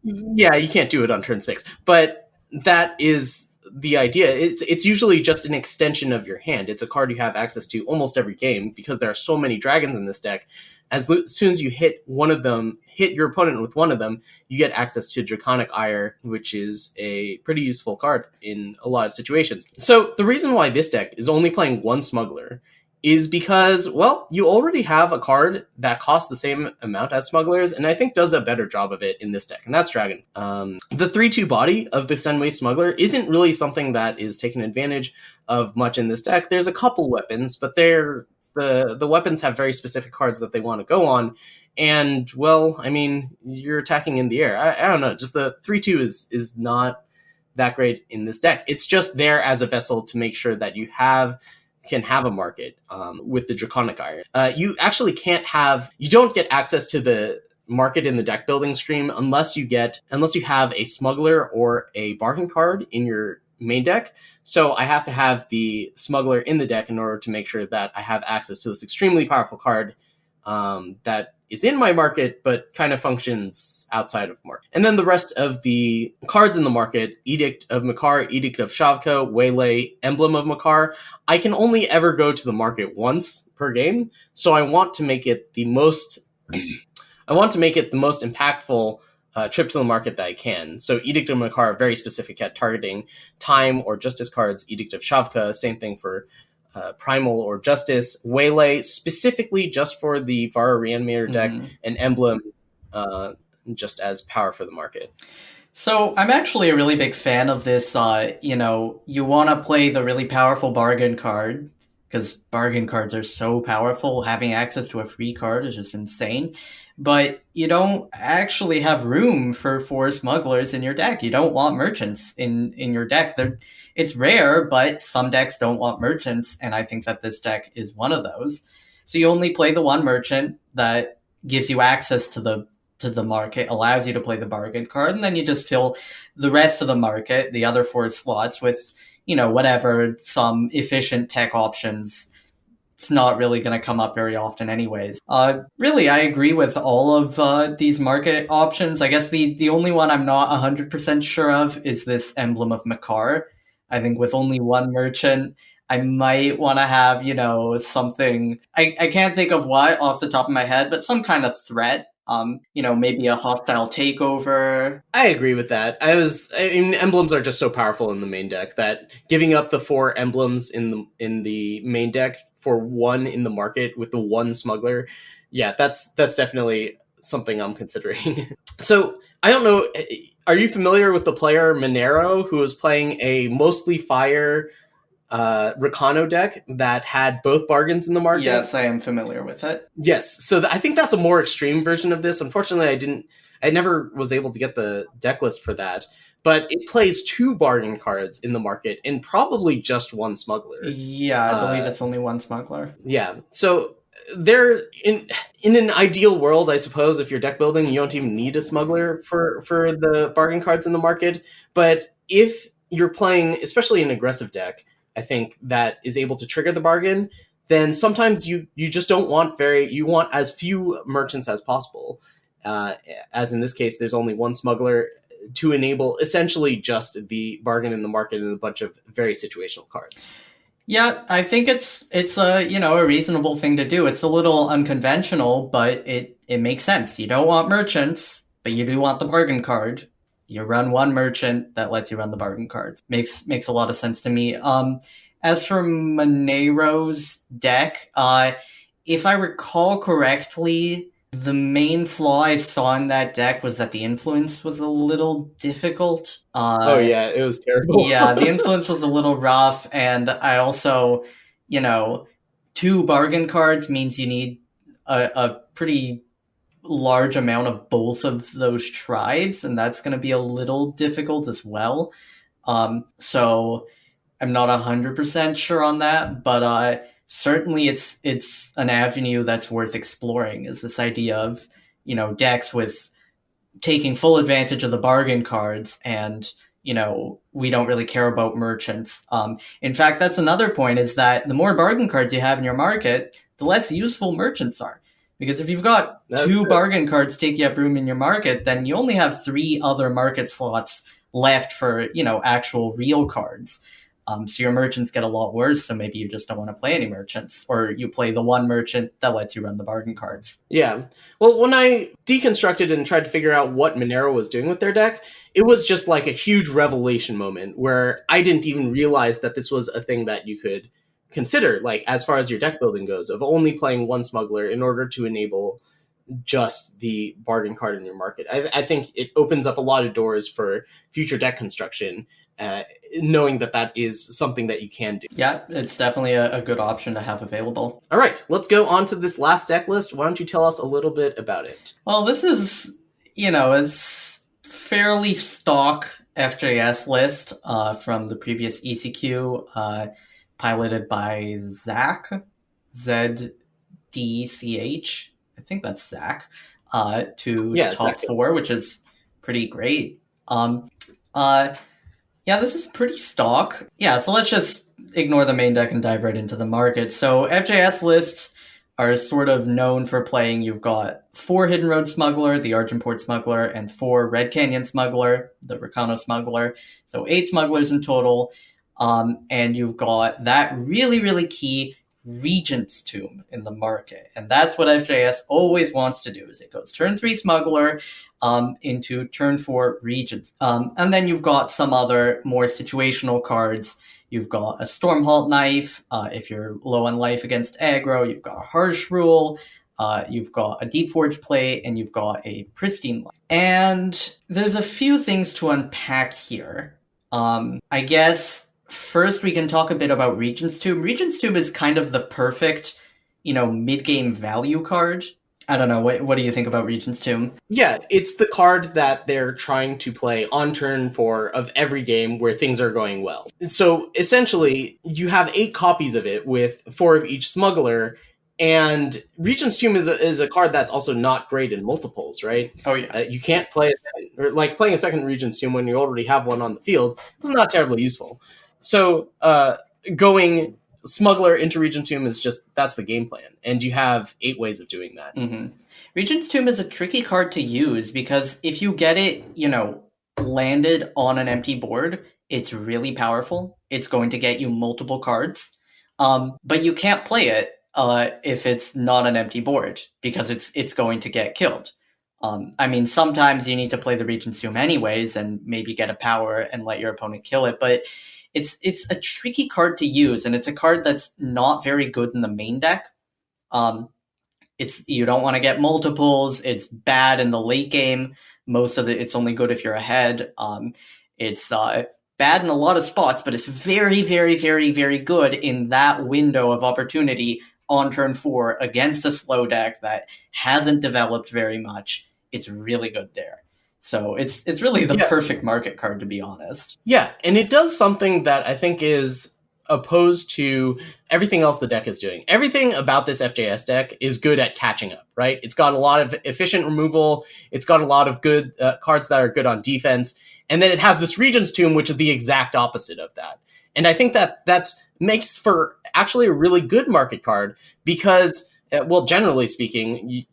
Yeah, you can't do it on turn 6, but that is the idea. It's usually just an extension of your hand. It's a card you have access to almost every game, because there are so many dragons in this deck. As soon as you hit your opponent with one of them, you get access to Draconic Ire, which is a pretty useful card in a lot of situations. So the reason why this deck is only playing one Smuggler is because, well, you already have a card that costs the same amount as Smugglers, and I think does a better job of it in this deck, and that's Dragon. The 3/2 body of the Sunway Smuggler isn't really something that is taken advantage of much in this deck. There's a couple weapons, but the weapons have very specific cards that they want to go on, and, well, I mean, you're attacking in the air. I don't know, just the 3/2 is not that great in this deck. It's just there as a vessel to make sure that you can have a market with the Draconic Iron. You actually you don't get access to the market in the deck building stream unless you have a Smuggler or a Bargain card in your main deck. So I have to have the Smuggler in the deck in order to make sure that I have access to this extremely powerful card that is in my market, but kind of functions outside of market. And then the rest of the cards in the market, Edict of Makar, Edict of Shavka, Waylay, Emblem of Makar, I can only ever go to the market once per game. So I want to make it the most impactful trip to the market that I can. So Edict of Makar, very specific at targeting time or justice cards. Edict of Shavka, same thing for Primal or Justice. Waylay, specifically just for the Vara Reanimator deck, and Emblem just as power for the market. So I'm actually a really big fan of this. You want to play the really powerful Bargain card, because Bargain cards are so powerful. Having access to a free card is just insane. But you don't actually have room for 4 Smugglers in your deck. You don't want Merchants in your deck. It's rare, but some decks don't want Merchants, and I think that this deck is one of those. So you only play the 1 Merchant that gives you access to the market, allows you to play the Bargain card, and then you just fill the rest of the market, the other 4 slots, with, whatever, some efficient tech options. It's not really going to come up very often anyways. Really, I agree with all of these market options. I guess the only one I'm not 100% sure of is this Emblem of Makar. I think with only 1 Merchant, I might want to have, something... I can't think of what off the top of my head, but some kind of threat. Maybe a hostile takeover. I agree with that. Emblems are just so powerful in the main deck that giving up the 4 emblems in the main deck for 1 in the market with the 1 Smuggler, yeah, that's definitely something I'm considering. So, I don't know, are you familiar with the player Monero, who was playing a mostly fire Rakano deck that had both bargains in the market? Yes, I am familiar with it. Yes, so I think that's a more extreme version of this. Unfortunately, I never was able to get the deck list for that. But it plays 2 bargain cards in the market and probably just 1 Smuggler. Yeah, I believe it's only 1 Smuggler. Yeah, so they're in an ideal world, I suppose, if you're deck building, you don't even need a Smuggler for the bargain cards in the market. But if you're playing, especially an aggressive deck, I think that is able to trigger the bargain, then sometimes you just don't want you want as few merchants as possible. As in this case, there's only 1 Smuggler to enable essentially just the bargain in the market and a bunch of very situational cards. Yeah, I think it's a reasonable thing to do. It's a little unconventional, but it makes sense. You don't want merchants, but you do want the bargain card. You run 1 merchant that lets you run the bargain cards. Makes a lot of sense to me. As for Monero's deck, if I recall correctly, the main flaw I saw in that deck was that the influence was a little difficult. It was terrible. Yeah, the influence was a little rough, and I also, 2 bargain cards means you need a pretty large amount of both of those tribes, and that's going to be a little difficult as well. So I'm not 100% sure on that, but certainly it's an avenue that's worth exploring, is this idea of, decks with taking full advantage of the bargain cards, and, we don't really care about merchants. In fact, that's another point, is that the more bargain cards you have in your market, the less useful merchants are. Because if you've got 2 bargain cards taking up room in your market, then you only have 3 other market slots left for, actual real cards. So your merchants get a lot worse, so maybe you just don't want to play any merchants, or you play the 1 merchant that lets you run the bargain cards. Yeah. Well, when I deconstructed and tried to figure out what Monero was doing with their deck, it was just like a huge revelation moment where I didn't even realize that this was a thing that you could consider, like, as far as your deck building goes, of only playing 1 Smuggler in order to enable just the bargain card in your market. I think it opens up a lot of doors for future deck construction, knowing that is something that you can do. Yeah, it's definitely a good option to have available. All right, let's go on to this last deck list. Why don't you tell us a little bit about it? Well, this is, it's fairly stock FJS list from the previous ECQ, piloted by Zach, ZDCH. I think that's Zach, to Yeah, top exactly. 4, which is pretty great. Uh, yeah, this is pretty stock. Yeah, so let's just ignore the main deck and dive right into the market. So FJS lists are sort of known for playing. You've got 4 Hidden Road Smuggler, the Argenport Smuggler, and 4 Red Canyon Smuggler, the Recano Smuggler. So 8 smugglers in total. And you've got that really, really key Regent's Tomb in the market. And that's what FJS always wants to do, is it goes turn 3 Smuggler, into turn 4 Regents. And then you've got some other more situational cards. You've got a Stormhalt Knife, if you're low on life against aggro. You've got a Harsh Rule. You've got a Deep Forge Plate, and you've got a Pristine Life. And there's a few things to unpack here. I guess first we can talk a bit about Regent's Tomb. Regent's Tomb is kind of the perfect, mid-game value card. I don't know. What do you think about Regent's Tomb? Yeah, it's the card that they're trying to play on turn 4 of every game where things are going well. So essentially, you have 8 copies of it with 4 of each smuggler, and Regent's Tomb is a card that's also not great in multiples, right? Oh, yeah. You can't play it, or like playing a second Regent's Tomb when you already have one on the field is not terribly useful. So going smuggler into Regent's Tomb is that's the game plan, and you have 8 ways of doing that. Mm-hmm. Regent's Tomb is a tricky card to use because if you get it, landed on an empty board, it's really powerful. It's going to get you multiple cards. But you can't play it if it's not an empty board because it's going to get killed. Sometimes you need to play the Regent's Tomb anyways and maybe get a power and let your opponent kill it, but it's a tricky card to use, and it's a card that's not very good in the main deck. You don't want to get multiples. It's bad in the late game. Most of it's only good if you're ahead. It's bad in a lot of spots, but it's very, very, very, very good in that window of opportunity on turn 4 against a slow deck that hasn't developed very much. It's really good there. So it's really the perfect market card, to be honest. Yeah, and it does something that I think is opposed to everything else the deck is doing. Everything about this FJS deck is good at catching up, right? It's got a lot of efficient removal. It's got a lot of good cards that are good on defense. And then it has this Regent's Tomb, which is the exact opposite of that. And I think that's makes for actually a really good market card because, generally speaking,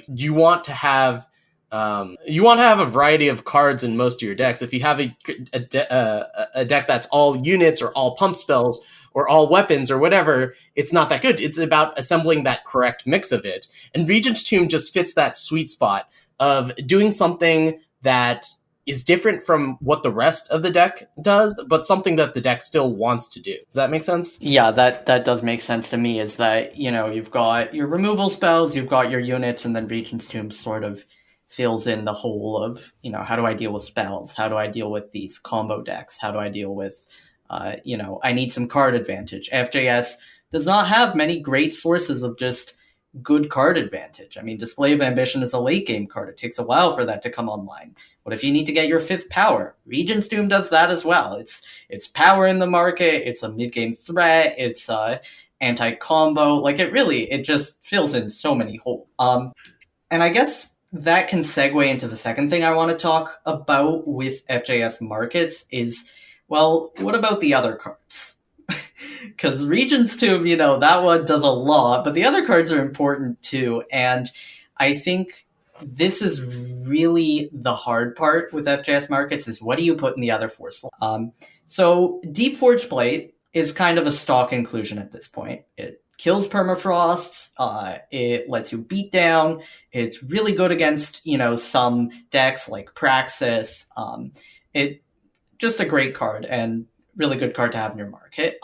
you want to have a variety of cards in most of your decks. If you have a deck that's all units or all pump spells or all weapons or whatever, it's not that good. It's about assembling that correct mix of it. And Regent's Tomb just fits that sweet spot of doing something that is different from what the rest of the deck does, but something that the deck still wants to do. Does that make sense? Yeah, that does make sense to me, is that, you've got your removal spells, you've got your units, and then Regent's Tomb sort of fills in the whole of, how do I deal with spells? How do I deal with these combo decks? How do I deal with, I need some card advantage. FJS does not have many great sources of just good card advantage. Display of Ambition is a late game card. It takes a while for that to come online. What if you need to get your 5th power? Regent's Tomb does that as well. It's power in the market. It's a mid-game threat. It's anti-combo. It just fills in so many holes. And I guess that can segue into the second thing I want to talk about with FJS markets is, well, what about the other cards? Because Regent's Tomb, that one does a lot, but the other cards are important too. And I think this is really the hard part with FJS markets, is what do you put in the other 4 slots? So Deep Forge Plate is kind of a stock inclusion at this point. It kills permafrosts, it lets you beat down, it's really good against, some decks like Praxis. It just a great card and really good card to have in your market.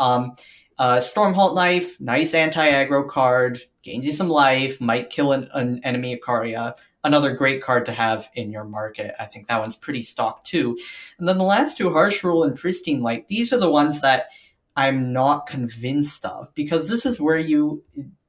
Stormhalt Knife, nice anti-aggro card, gains you some life, might kill an enemy Ikaria. Another great card to have in your market. I think that one's pretty stock too. And then the last 2, Harsh Rule and Pristine Light, these are the ones that I'm not convinced of, because this is where you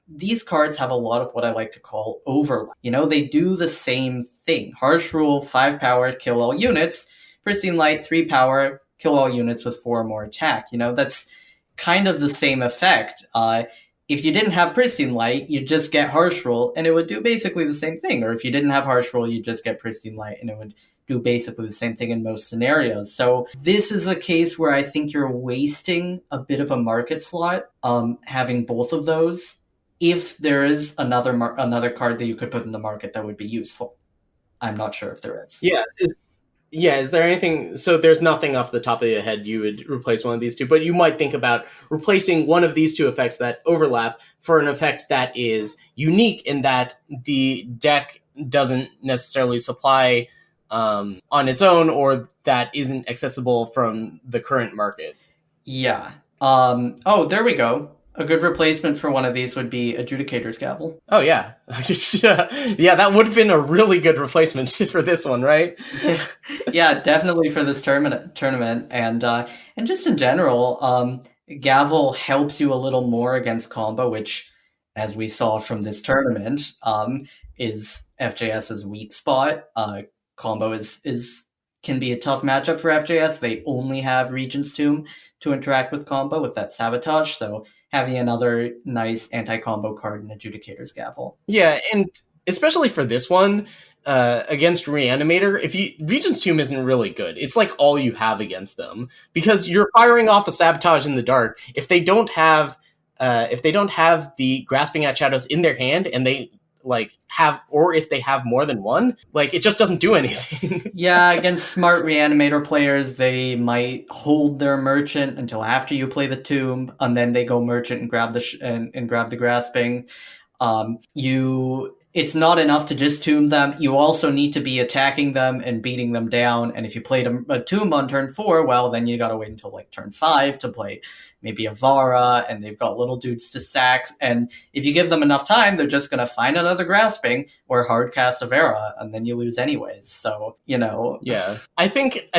these cards have a lot of what I like to call overlap. They do the same thing. Harsh Rule, 5 power, kill all units. Pristine Light, 3 power, kill all units with 4 or more attack. That's kind of the same effect. If you didn't have Pristine Light, you'd just get Harsh Rule, and it would do basically the same thing. Or if you didn't have Harsh Rule, you'd just get Pristine Light, and it would do basically the same thing in most scenarios. So this is a case where I think you're wasting a bit of a market slot having both of those. If there is another card that you could put in the market that would be useful. I'm not sure if there is. Yeah, is there anything... So there's nothing off the top of your head you would replace one of these two, but you might think about replacing one of these two effects that overlap for an effect that is unique in that the deck doesn't necessarily supply on its own, or that isn't accessible from the current market. Yeah. There we go. A good replacement for one of these would be Adjudicator's Gavel. Oh, yeah. Yeah, that would have been a really good replacement for this one, right? Yeah, definitely for this tournament. And just in general, Gavel helps you a little more against combo, which, as we saw from this tournament, is FJS's weak spot. Combo can be a tough matchup for FJS. They only have Regent's Tomb to interact with combo with that Sabotage, so having another nice anti-combo card in Adjudicator's Gavel. Yeah, and especially for this one, against Reanimator, Regent's Tomb isn't really good. It's like all you have against them, because you're firing off a Sabotage in the dark. If they don't have the Grasping at Shadows in their hand, and they if they have more than one, it just doesn't do anything. Yeah, against smart Reanimator players, they might hold their Merchant until after you play the Tomb, and then they go Merchant and grab the Grasping. It's not enough to just Tomb them. You also need to be attacking them and beating them down. And if you played a Tomb on turn 4, well, then you gotta wait until turn 5 to play maybe a Vara, and they've got little dudes to sack. And if you give them enough time, they're just gonna find another Grasping or hardcast a Vara, and then you lose anyways. So, Yeah. I think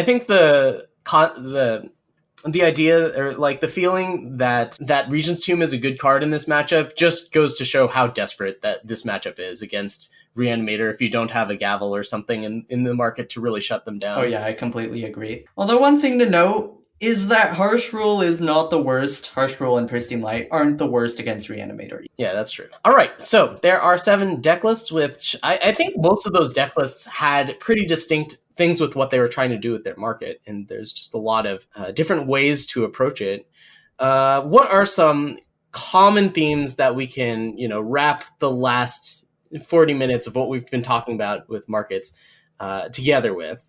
the idea, or the feeling that Regent's Tomb is a good card in this matchup just goes to show how desperate that this matchup is against Reanimator if you don't have a Gavel or something in the market to really shut them down. Oh yeah, I completely agree. Although one thing to note is that Harsh Rule is not the worst. Harsh Rule and Pristine Light aren't the worst against Reanimator. Yeah, that's true. All right, so there are 7 deck lists, which I think most of those deck lists had pretty distinct things with what they were trying to do with their market, and there's just a lot of different ways to approach it. What are some common themes that we can, wrap the last 40 minutes of what we've been talking about with markets together with?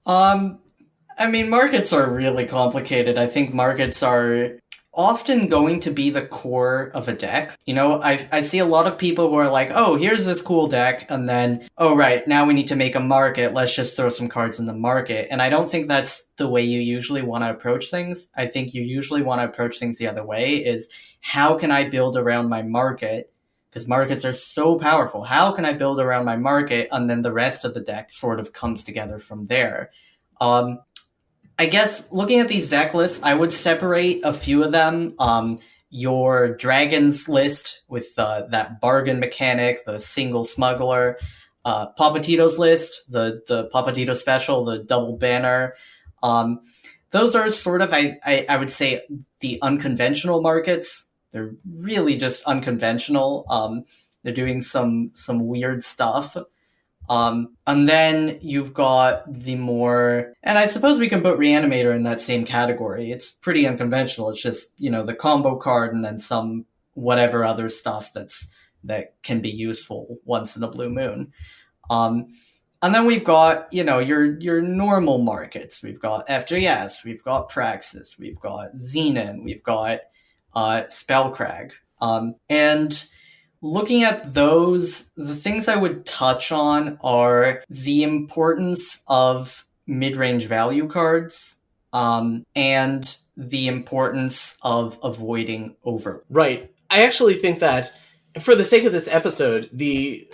Markets are really complicated. I think markets are often going to be the core of a deck. I see a lot of people who are like, oh, here's this cool deck, and then, oh, right, now we need to make a market. Let's just throw some cards in the market. And I don't think that's the way you usually want to approach things. I think you usually want to approach things the other way, is how can I build around my market? Because markets are so powerful. How can I build around my market? And then the rest of the deck sort of comes together from there. I guess looking at these deck lists, I would separate a few of them. Your Dragons list with that bargain mechanic, the single smuggler, Papatito's list, the Papatito special, the double banner. Those are sort of, I would say, the unconventional markets. They're really just unconventional. They're doing some weird stuff. And then you've got the more, and I suppose we can put Reanimator in that same category. It's pretty unconventional. It's just, the combo card and then some whatever other stuff that can be useful once in a blue moon. And then we've got, your normal markets. We've got FJS, we've got Praxis, we've got Xenon, we've got Spellcrag. And looking at those, the things I would touch on are the importance of mid-range value cards, and the importance of avoiding overload. Right. I actually think that, for the sake of this episode,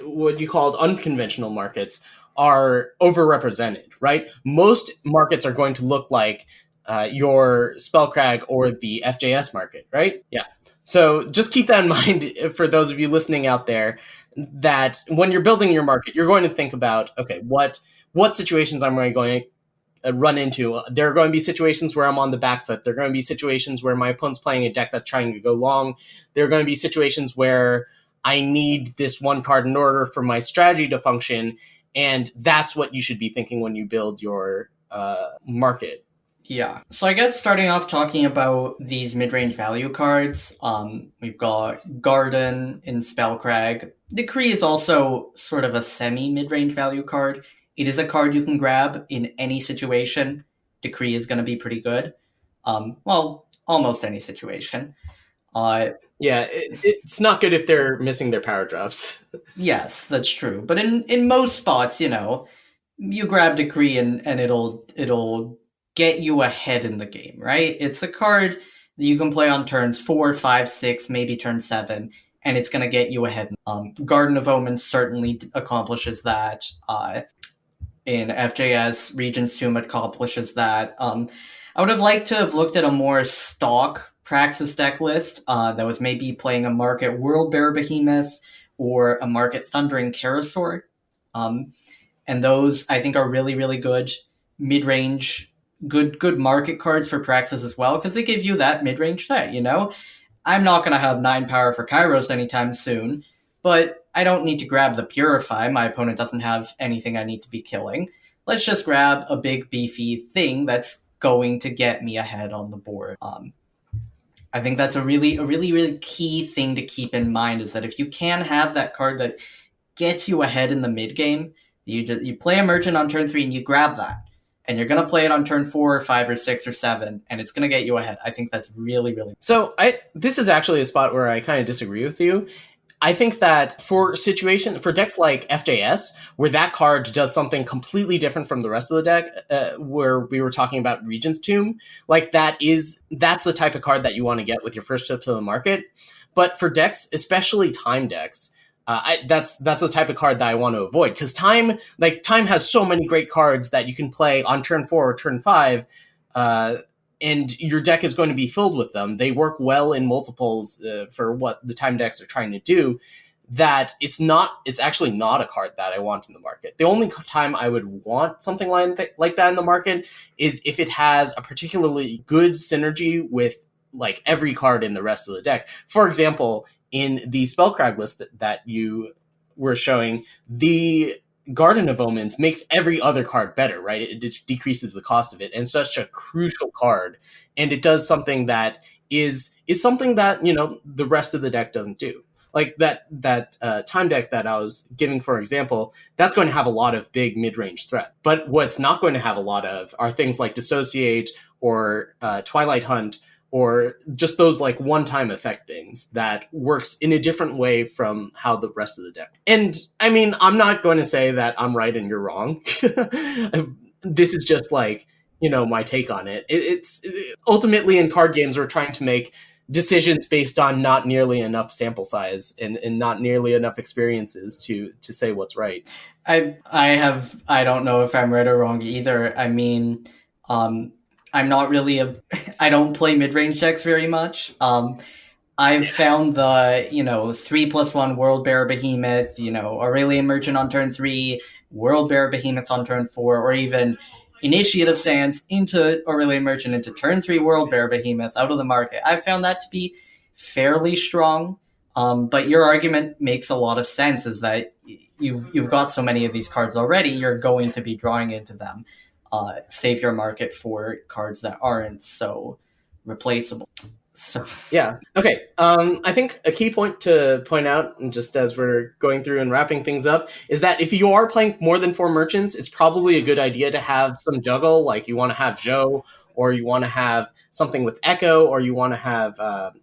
what you called unconventional markets are overrepresented, right? Most markets are going to look like your Spellcrag or the FJS market, right? Yeah. So just keep that in mind for those of you listening out there, that when you're building your market, you're going to think about, okay, what situations am I going to run into? There are going to be situations where I'm on the back foot. There are going to be situations where my opponent's playing a deck that's trying to go long. There are going to be situations where I need this one card in order for my strategy to function. And that's what you should be thinking when you build your market. Yeah. So I guess starting off talking about these mid-range value cards, we've got Garden in Spellcrag. Decree is also sort of a semi-mid-range value card. It is a card you can grab in any situation. Decree is going to be pretty good. Well, almost any situation. Yeah, it's not good if they're missing their power drops. Yes, that's true. But in most spots, you grab Decree and it'll get you ahead in the game, right? It's a card that you can play on turns 4, 5, 6, maybe turn 7, and it's going to get you ahead. Garden of Omens certainly accomplishes that. In FJS, Regent's Tomb accomplishes that. I would have liked to have looked at a more stock Praxis deck list that was maybe playing a Market World Bear Behemoth or a Market Thundering Karasaur. And those, I think, are really, really good mid-range, good market cards for Praxis as well, because they give you that mid-range threat, I'm not going to have 9 power for Kairos anytime soon, but I don't need to grab the Purify. My opponent doesn't have anything I need to be killing. Let's just grab a big beefy thing that's going to get me ahead on the board. I think that's a really, really key thing to keep in mind, is that if you can have that card that gets you ahead in the mid game, you play a Merchant on turn 3 and you grab that, and you're going to play it on turn 4 or 5 or 6 or 7, and it's going to get you ahead. I think that's really, really... So this is actually a spot where I kind of disagree with you. I think that for decks like FJS, where that card does something completely different from the rest of the deck, where we were talking about Regent's Tomb, like that's the type of card that you want to get with your first trip to the market. But for decks, especially time decks, that's the type of card that I want to avoid, because time has so many great cards that you can play on turn 4 or turn 5. And your deck is going to be filled with them. They work well in multiples for what the time decks are trying to do. That it's actually not a card that I want in the market. The only time I would want something like that in the market is if it has a particularly good synergy with like every card in the rest of the deck. For example, in the Spellcrag list that you were showing, the Garden of Omens makes every other card better, right? It decreases the cost of it, and it's such a crucial card, and it does something that is something that the rest of the deck doesn't do. Like that time deck that I was giving for example, that's going to have a lot of big mid-range threat. But what's not going to have a lot of are things like Dissociate or Twilight Hunt, or just those like one-time effect things that works in a different way from how the rest of the deck. And I mean, I'm not going to say that I'm right and you're wrong. This is just like, my take on it. It's ultimately in card games, we're trying to make decisions based on not nearly enough sample size and not nearly enough experiences to say what's right. I don't know if I'm right or wrong either. I mean, I'm not really I don't play mid-range decks very much. I've found the, 3+1 World Bear Behemoth, Aurelian Merchant on turn 3, World Bear Behemoth on turn 4, or even Initiate of Sands into Aurelian Merchant into turn 3 World Bear Behemoth out of the market. I found that to be fairly strong. But your argument makes a lot of sense, is that you've got so many of these cards already, you're going to be drawing into them. Save your market for cards that aren't so replaceable. So yeah. Okay. I think a key point to point out, and just as we're going through and wrapping things up, is that if you are playing more than 4 merchants, it's probably a good idea to have some juggle. Like you want to have Joe, or you want to have something with Echo, or you want to have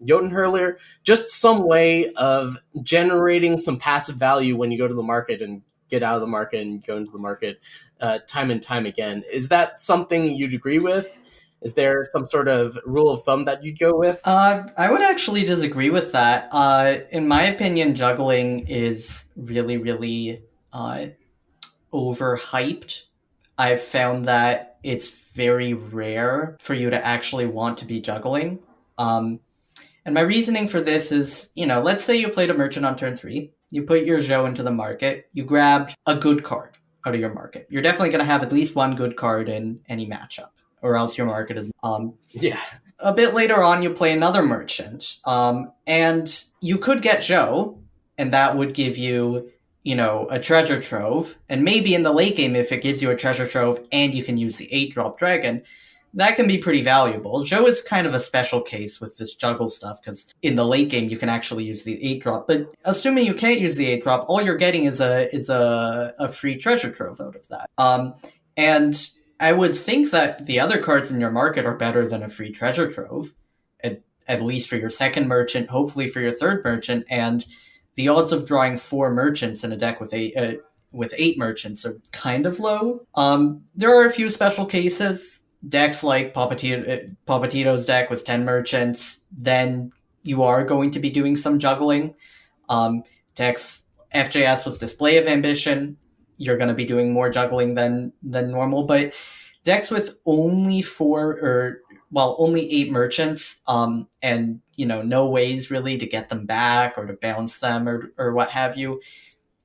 Jotun Hurler. Just some way of generating some passive value when you go to the market and get out of the market and go into the market time and time again. Is that something you'd agree with? Is there some sort of rule of thumb that you'd go with? I would actually disagree with that. In my opinion, juggling is really, really overhyped. I've found that it's very rare for you to actually want to be juggling. And my reasoning for this is, let's say you played a merchant on turn 3, you put your Zhou into the market, you grabbed a good card out of your market. You're definitely going to have at least one good card in any matchup, or else your market is... Yeah. A bit later on, you play another merchant, and you could get Zhou, and that would give you, a treasure trove. And maybe in the late game, if it gives you a treasure trove and you can use the 8-drop dragon, that can be pretty valuable. Zhou is kind of a special case with this juggle stuff, because in the late game, you can actually use the 8-drop. But assuming you can't use the 8-drop, all you're getting is a free treasure trove out of that. And I would think that the other cards in your market are better than a free treasure trove, at least for your second merchant, hopefully for your third merchant, and the odds of drawing 4 merchants in a deck with 8 merchants are kind of low. There are a few special cases. Decks like Papatito's deck with 10 merchants, then you are going to be doing some juggling. Decks FJS with Display of Ambition, you're going to be doing more juggling than normal. But decks with only 8 merchants, and no ways really to get them back or to bounce them or what have you,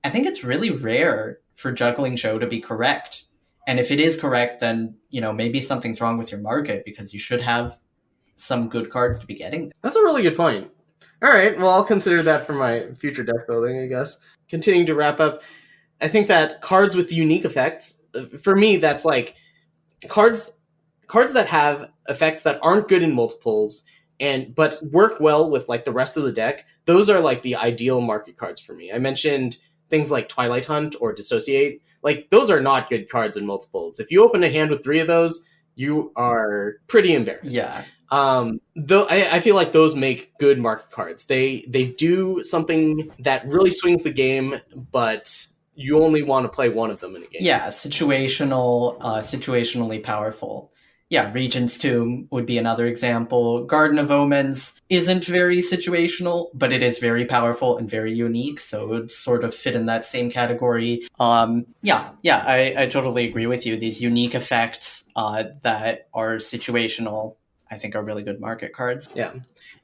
I think it's really rare for juggling Zhou to be correct. And if it is correct, then maybe something's wrong with your market, because you should have some good cards to be getting. That's a really good point. All right, well, I'll consider that for my future deck building, I guess. Continuing to wrap up, I think that cards with unique effects, for me, that's like cards that have effects that aren't good in multiples but work well with like the rest of the deck. Those are like the ideal market cards for me. I mentioned things like Twilight Hunt or Dissociate. Like, those are not good cards in multiples. If you open a hand with 3 of those, you are pretty embarrassed. Yeah. Though I feel like those make good market cards. They do something that really swings the game, but you only want to play one of them in a game. Yeah, situationally powerful. Yeah, Regent's Tomb would be another example. Garden of Omens isn't very situational, but it is very powerful and very unique, so it would sort of fit in that same category. I totally agree with you. These unique effects that are situational, I think, are really good market cards. Yeah.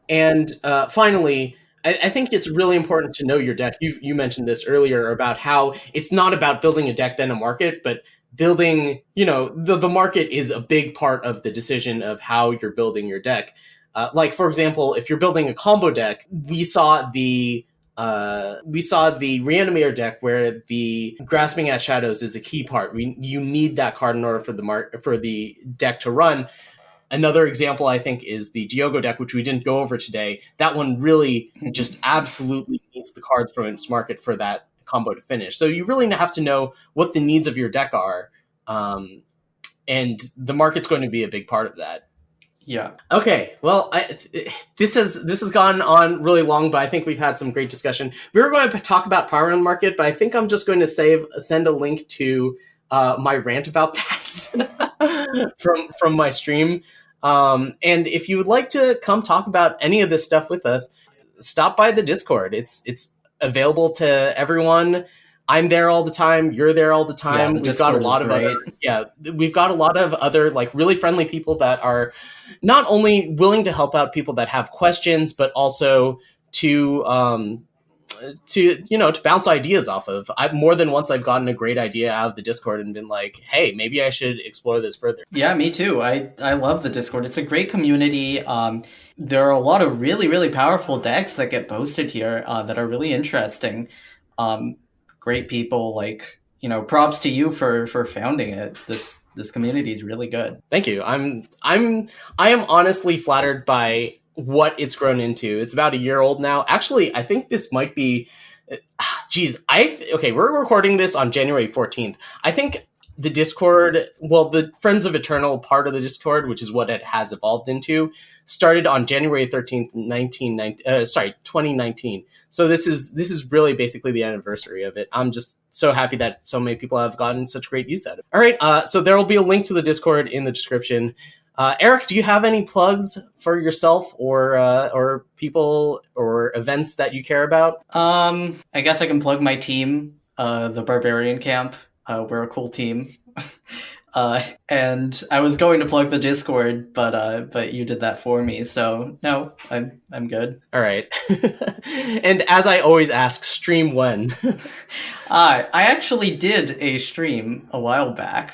And finally, I think it's really important to know your deck. You mentioned this earlier about how it's not about building a deck then a market, but building, the market is a big part of the decision of how you're building your deck. Like, for example, if you're building a combo deck, we saw the Reanimator deck where the Grasping at Shadows is a key part. You need that card in order for the deck to run. Another example, I think, is the Diogo deck, which we didn't go over today. That one really just absolutely needs the cards from its market for that combo to finish. So you really have to know what the needs of your deck are, and the market's going to be a big part of that. Yeah. Okay. Well, this has gone on really long, but I think we've had some great discussion. We were going to talk about power in the market, but I think I'm just going to send a link to my rant about that from my stream. And if you would like to come talk about any of this stuff with us, stop by the Discord. It's available to everyone. I'm there all the time. You're there all the time. We've got a lot of other like really friendly people that are not only willing to help out people that have questions, but also to bounce ideas off of. More than once I've gotten a great idea out of the Discord and been like, hey, maybe I should explore this further. Yeah, me too. I love the Discord. It's a great community. There are a lot of really, really powerful decks that get posted here that are really interesting. Great people, like, props to you for founding it. This community is really good. Thank you. I am honestly flattered by what it's grown into. It's about a year old now. Actually, I think this might be we're recording this on January 14th. I think the Discord, the Friends of Eternal part of the Discord, which is what it has evolved into, started on January 13th, 2019. So this is really basically the anniversary of it. I'm just so happy that so many people have gotten such great use out of it. All right, so there will be a link to the Discord in the description. Eric, do you have any plugs for yourself or people or events that you care about? I guess I can plug my team, the Barbarian Camp. We're a cool team. And I was going to plug the Discord, but you did that for me. So no, I'm good. All right. And as I always ask, stream when? I actually did a stream a while back.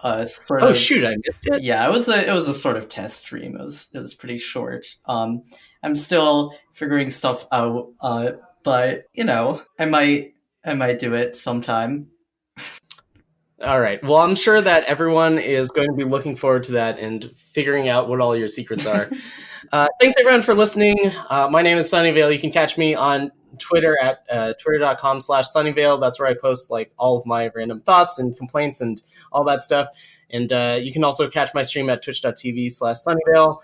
Oh shoot, I missed it. Yeah, it was a sort of test stream. It was pretty short. I'm still figuring stuff out. But I might do it sometime. All right. Well, I'm sure that everyone is going to be looking forward to that and figuring out what all your secrets are. Thanks everyone for listening. My name is Sunnyvale. You can catch me on Twitter at twitter.com/Sunnyvale. That's where I post like all of my random thoughts and complaints and all that stuff. And you can also catch my stream at twitch.tv/Sunnyvale.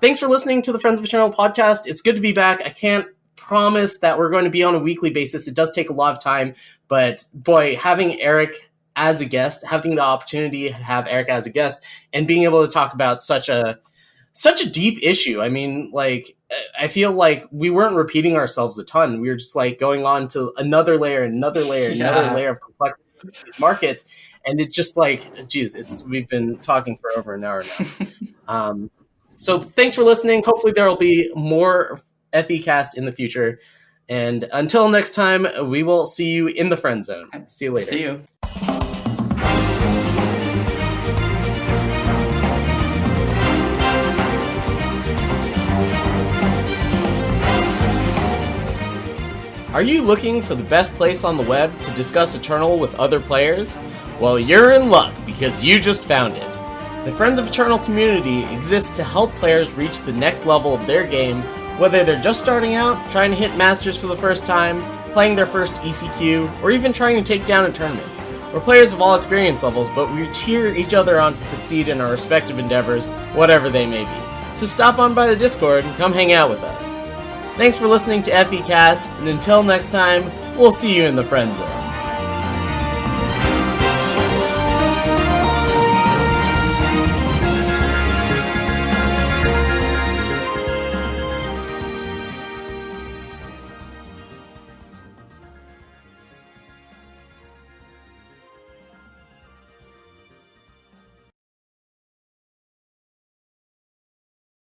Thanks for listening to the Friends of Eternal podcast. It's good to be back. I can't promise that we're going to be on a weekly basis. It does take a lot of time, but boy, having Eric as a guest, having the opportunity to have Eric as a guest and being able to talk about such a deep issue. I mean, like, I feel like we weren't repeating ourselves a ton. We were just like going on to another layer, another layer, another layer of complexity in these markets. And it's just like, geez, we've been talking for over an hour now. So thanks for listening. Hopefully there will be more FECast in the future. And until next time, we will see you in the friend zone. See you later. See you. Are you looking for the best place on the web to discuss Eternal with other players? Well, you're in luck because you just found it. The Friends of Eternal community exists to help players reach the next level of their game, whether they're just starting out, trying to hit Masters for the first time, playing their first ECQ, or even trying to take down a tournament. We're players of all experience levels, but we cheer each other on to succeed in our respective endeavors, whatever they may be. So stop on by the Discord and come hang out with us. Thanks for listening to FECast, and until next time, we'll see you in the friend zone.